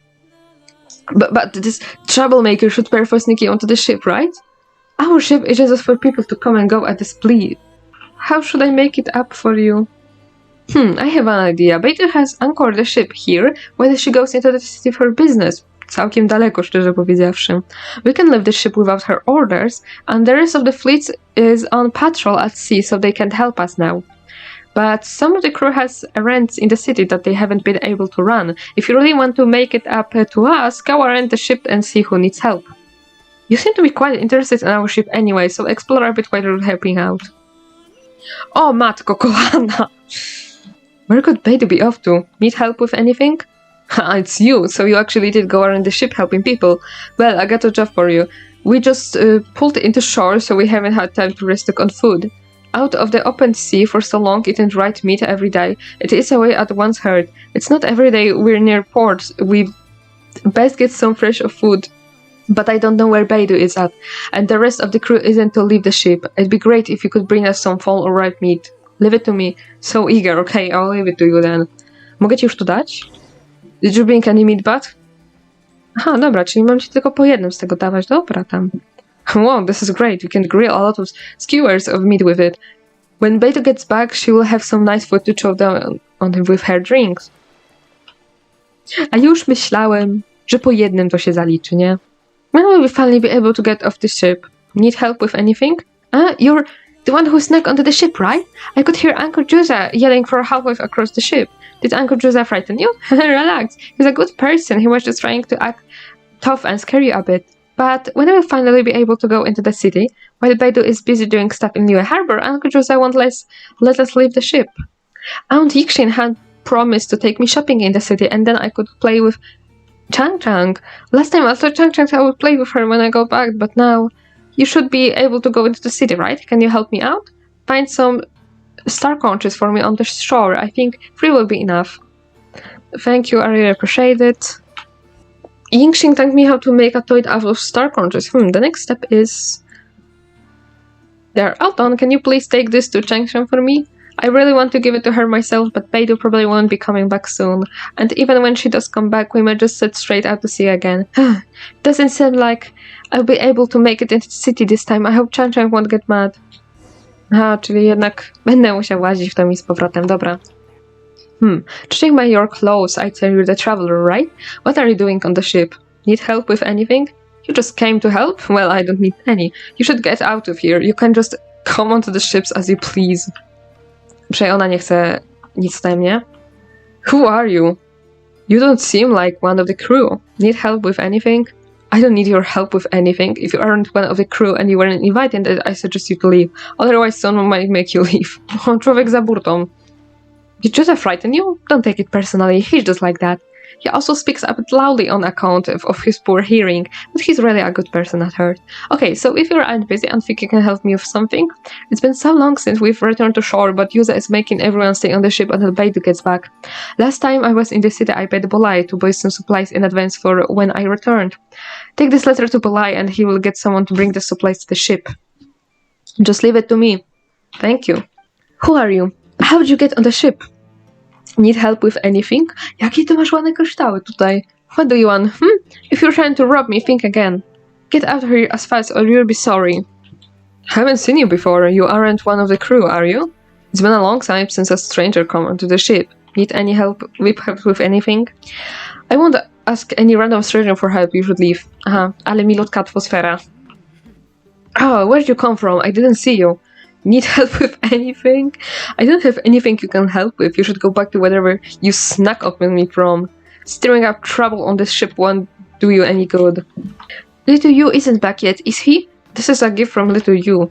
But this troublemaker should perforce sneaking onto the ship, right? Our ship is just for people to come and go at this plea. How should I make it up for you? I have an idea. Beidu has anchored the ship here, whether she goes into the city for business. Całkiem daleko, szczerze powiedziawszy. We can leave the ship without her orders, and the rest of the fleet is on patrol at sea, so they can't help us now. But some of the crew has errands in the city that they haven't been able to run. If you really want to make it up to us, go around the ship and see who needs help. You seem to be quite interested in our ship anyway, so explore a bit while you're helping out. O, matko kochana! Where could Beidu be off to? Need help with anything? It's you, so you actually did go around the ship helping people. Well, I got a job for you. We just pulled into shore, so we haven't had time to restock on food. Out of the open sea for so long, eating dried meat every day. It is a way at once heard. It's not every day we're near port. We best get some fresh food. But I don't know where Beidu is at, and the rest of the crew isn't to leave the ship. It'd be great if you could bring us some fall or ripe meat. Leave it to me. So eager, okay, I'll leave it to you then. Mogę ci już tu dać? Did you bring any meat back? Aha, dobra, czyli mam ci tylko po jednym z tego dawać. Dobra, tam. Wow, this is great. You can grill a lot of skewers of meat with it. When Beidu gets back, she will have some nice food to chow down on him with her drinks. A już myślałem, że po jednym to się zaliczy, nie? When will we finally be able to get off the ship? Need help with anything? You're the one who snuck onto the ship, right? I could hear Uncle Jose yelling for halfway across the ship. Did Uncle Jose frighten you? Relax. He's a good person. He was just trying to act tough and scare you a bit. But when I will finally be able to go into the city, while Beidu is busy doing stuff in Niue Harbor, Uncle Jose won't let us leave the ship. Aunt Yixin had promised to take me shopping in the city, and then I could play with Chang Chang. Last time I thought Chang Chang I would play with her when I go back, but now you should be able to go into the city, right? Can you help me out? Find some star conches for me on the shore. I think 3 will be enough. Thank you, I really appreciate it. Yingxing taught me how to make a toy out of star conches. The next step is... There, all done. Can you please take this to Changshan for me? I really want to give it to her myself, but Beidu probably won't be coming back soon. And even when she does come back, we might just set straight out to sea again. Doesn't seem like I'll be able to make it into the city this time. I hope Changshan won't get mad. Aha, czyli jednak będę musiał łazić w tam i z powrotem. Dobra. Judging by your clothes, I'd say you're the traveler, right? What are you doing on the ship? Need help with anything? You just came to help? Well, I don't need any. You should get out of here. You can just come onto the ships as you please. Przecież ona nie chce nic ode mnie. Who are you? You don't seem like one of the crew. Need help with anything? I don't need your help with anything. If you aren't one of the crew and you weren't invited, I suggest you to leave. Otherwise someone might make you leave. Człowiek za burtą. Did Joseph frighten you? Don't take it personally, he's just like that. He also speaks a bit loudly on account of his poor hearing, but he's really a good person at heart. Okay, so if you aren't busy and think you can help me with something, it's been so long since we've returned to shore, but Yuza is making everyone stay on the ship until Beidou gets back. Last time I was in the city, I paid Bolai to buy some supplies in advance for when I returned. Take this letter to Bolai and he will get someone to bring the supplies to the ship. Just leave it to me. Thank you. Who are you? How did you get on the ship? Need help with anything? Jakie ty masz ładne kryształy tutaj? What do you want? If you're trying to rob me, think again. Get out of here as fast or you'll be sorry. Haven't seen you before. You aren't one of the crew, are you? It's been a long time since a stranger came onto the ship. Need any help with anything? I won't ask any random stranger for help, you should leave. Aha, ale milutka atmosfera. Oh, where'd you come from? I didn't see you. Need help with anything? I don't have anything you can help with. You should go back to wherever you snuck up with me from. Stirring up trouble on this ship won't do you any good. Little Yu isn't back yet, is he? This is a gift from Little Yu.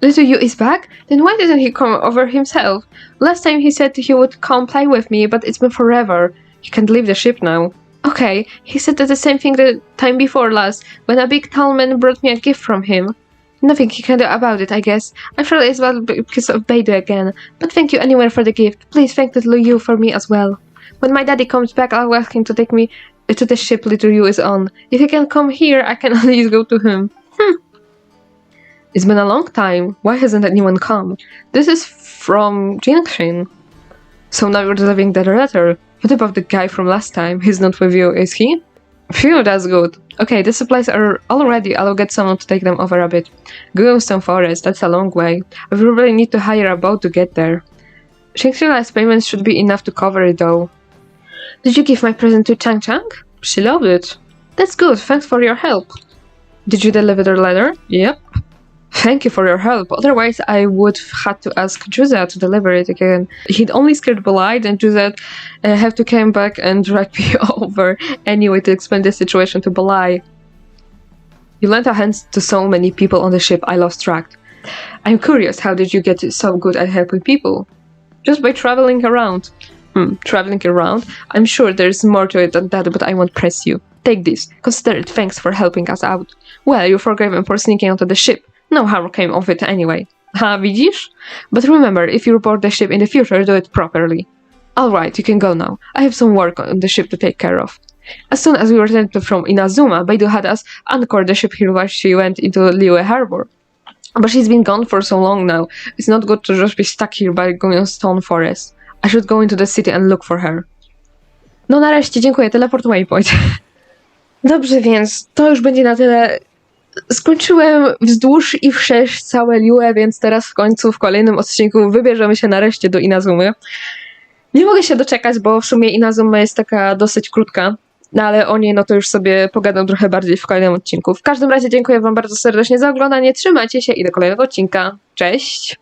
Little Yu is back? Then why didn't he come over himself? Last time he said he would come play with me, but it's been forever. He can't leave the ship now. Okay, he said the same thing the time before last, when a big tall man brought me a gift from him. Nothing he can do about it, I guess. I'm sure it's well because of Beidou again. But thank you anyway for the gift. Please thank Little Yu for me as well. When my daddy comes back, I'll ask him to take me to the ship Little Yu is on. If he can come here, I can at least go to him. It's been a long time. Why hasn't anyone come? This is from Genshin. So now you're delivering the letter. What about the guy from last time? He's not with you, is he? Phew, that's good. Okay, the supplies are all ready. I'll get someone to take them over a bit. Gumstone Forest, that's a long way. I probably need to hire a boat to get there. Shangri-La's payments should be enough to cover it though. Did you give my present to Chang Chang? She loved it. That's good, thanks for your help. Did you deliver the letter? Yep. Thank you for your help, otherwise I would have had to ask Juzet to deliver it again. He'd only scared Bolide and Juzet have to come back and drag me over anyway to explain the situation to Bolide. You lent a hand to so many people on the ship, I lost track. I'm curious, how did you get so good at helping people? Just by traveling around. Traveling around? I'm sure there's more to it than that, but I won't press you. Take this, consider it thanks for helping us out. Well, you're forgiven for sneaking onto the ship. No harm came of it anyway. Ha, widzisz? But remember, if you report the ship in the future, do it properly. Alright, you can go now. I have some work on the ship to take care of. As soon as we returned from Inazuma, Beidou had us anchor the ship here while she went into Liyue Harbor. But she's been gone for so long now. It's not good to just be stuck here by Gumstone Forest. I should go into the city and look for her. No nareszcie, dziękuję, teleport waypoint. Dobrze, więc to już będzie na tyle. Skończyłem wzdłuż i wszerz całe Liyue, więc teraz w końcu w kolejnym odcinku wybierzemy się nareszcie do Inazumy. Nie mogę się doczekać, bo w sumie Inazuma jest taka dosyć krótka, no ale o niej no to już sobie pogadam trochę bardziej w kolejnym odcinku. W każdym razie dziękuję wam bardzo serdecznie za oglądanie, trzymajcie się i do kolejnego odcinka. Cześć!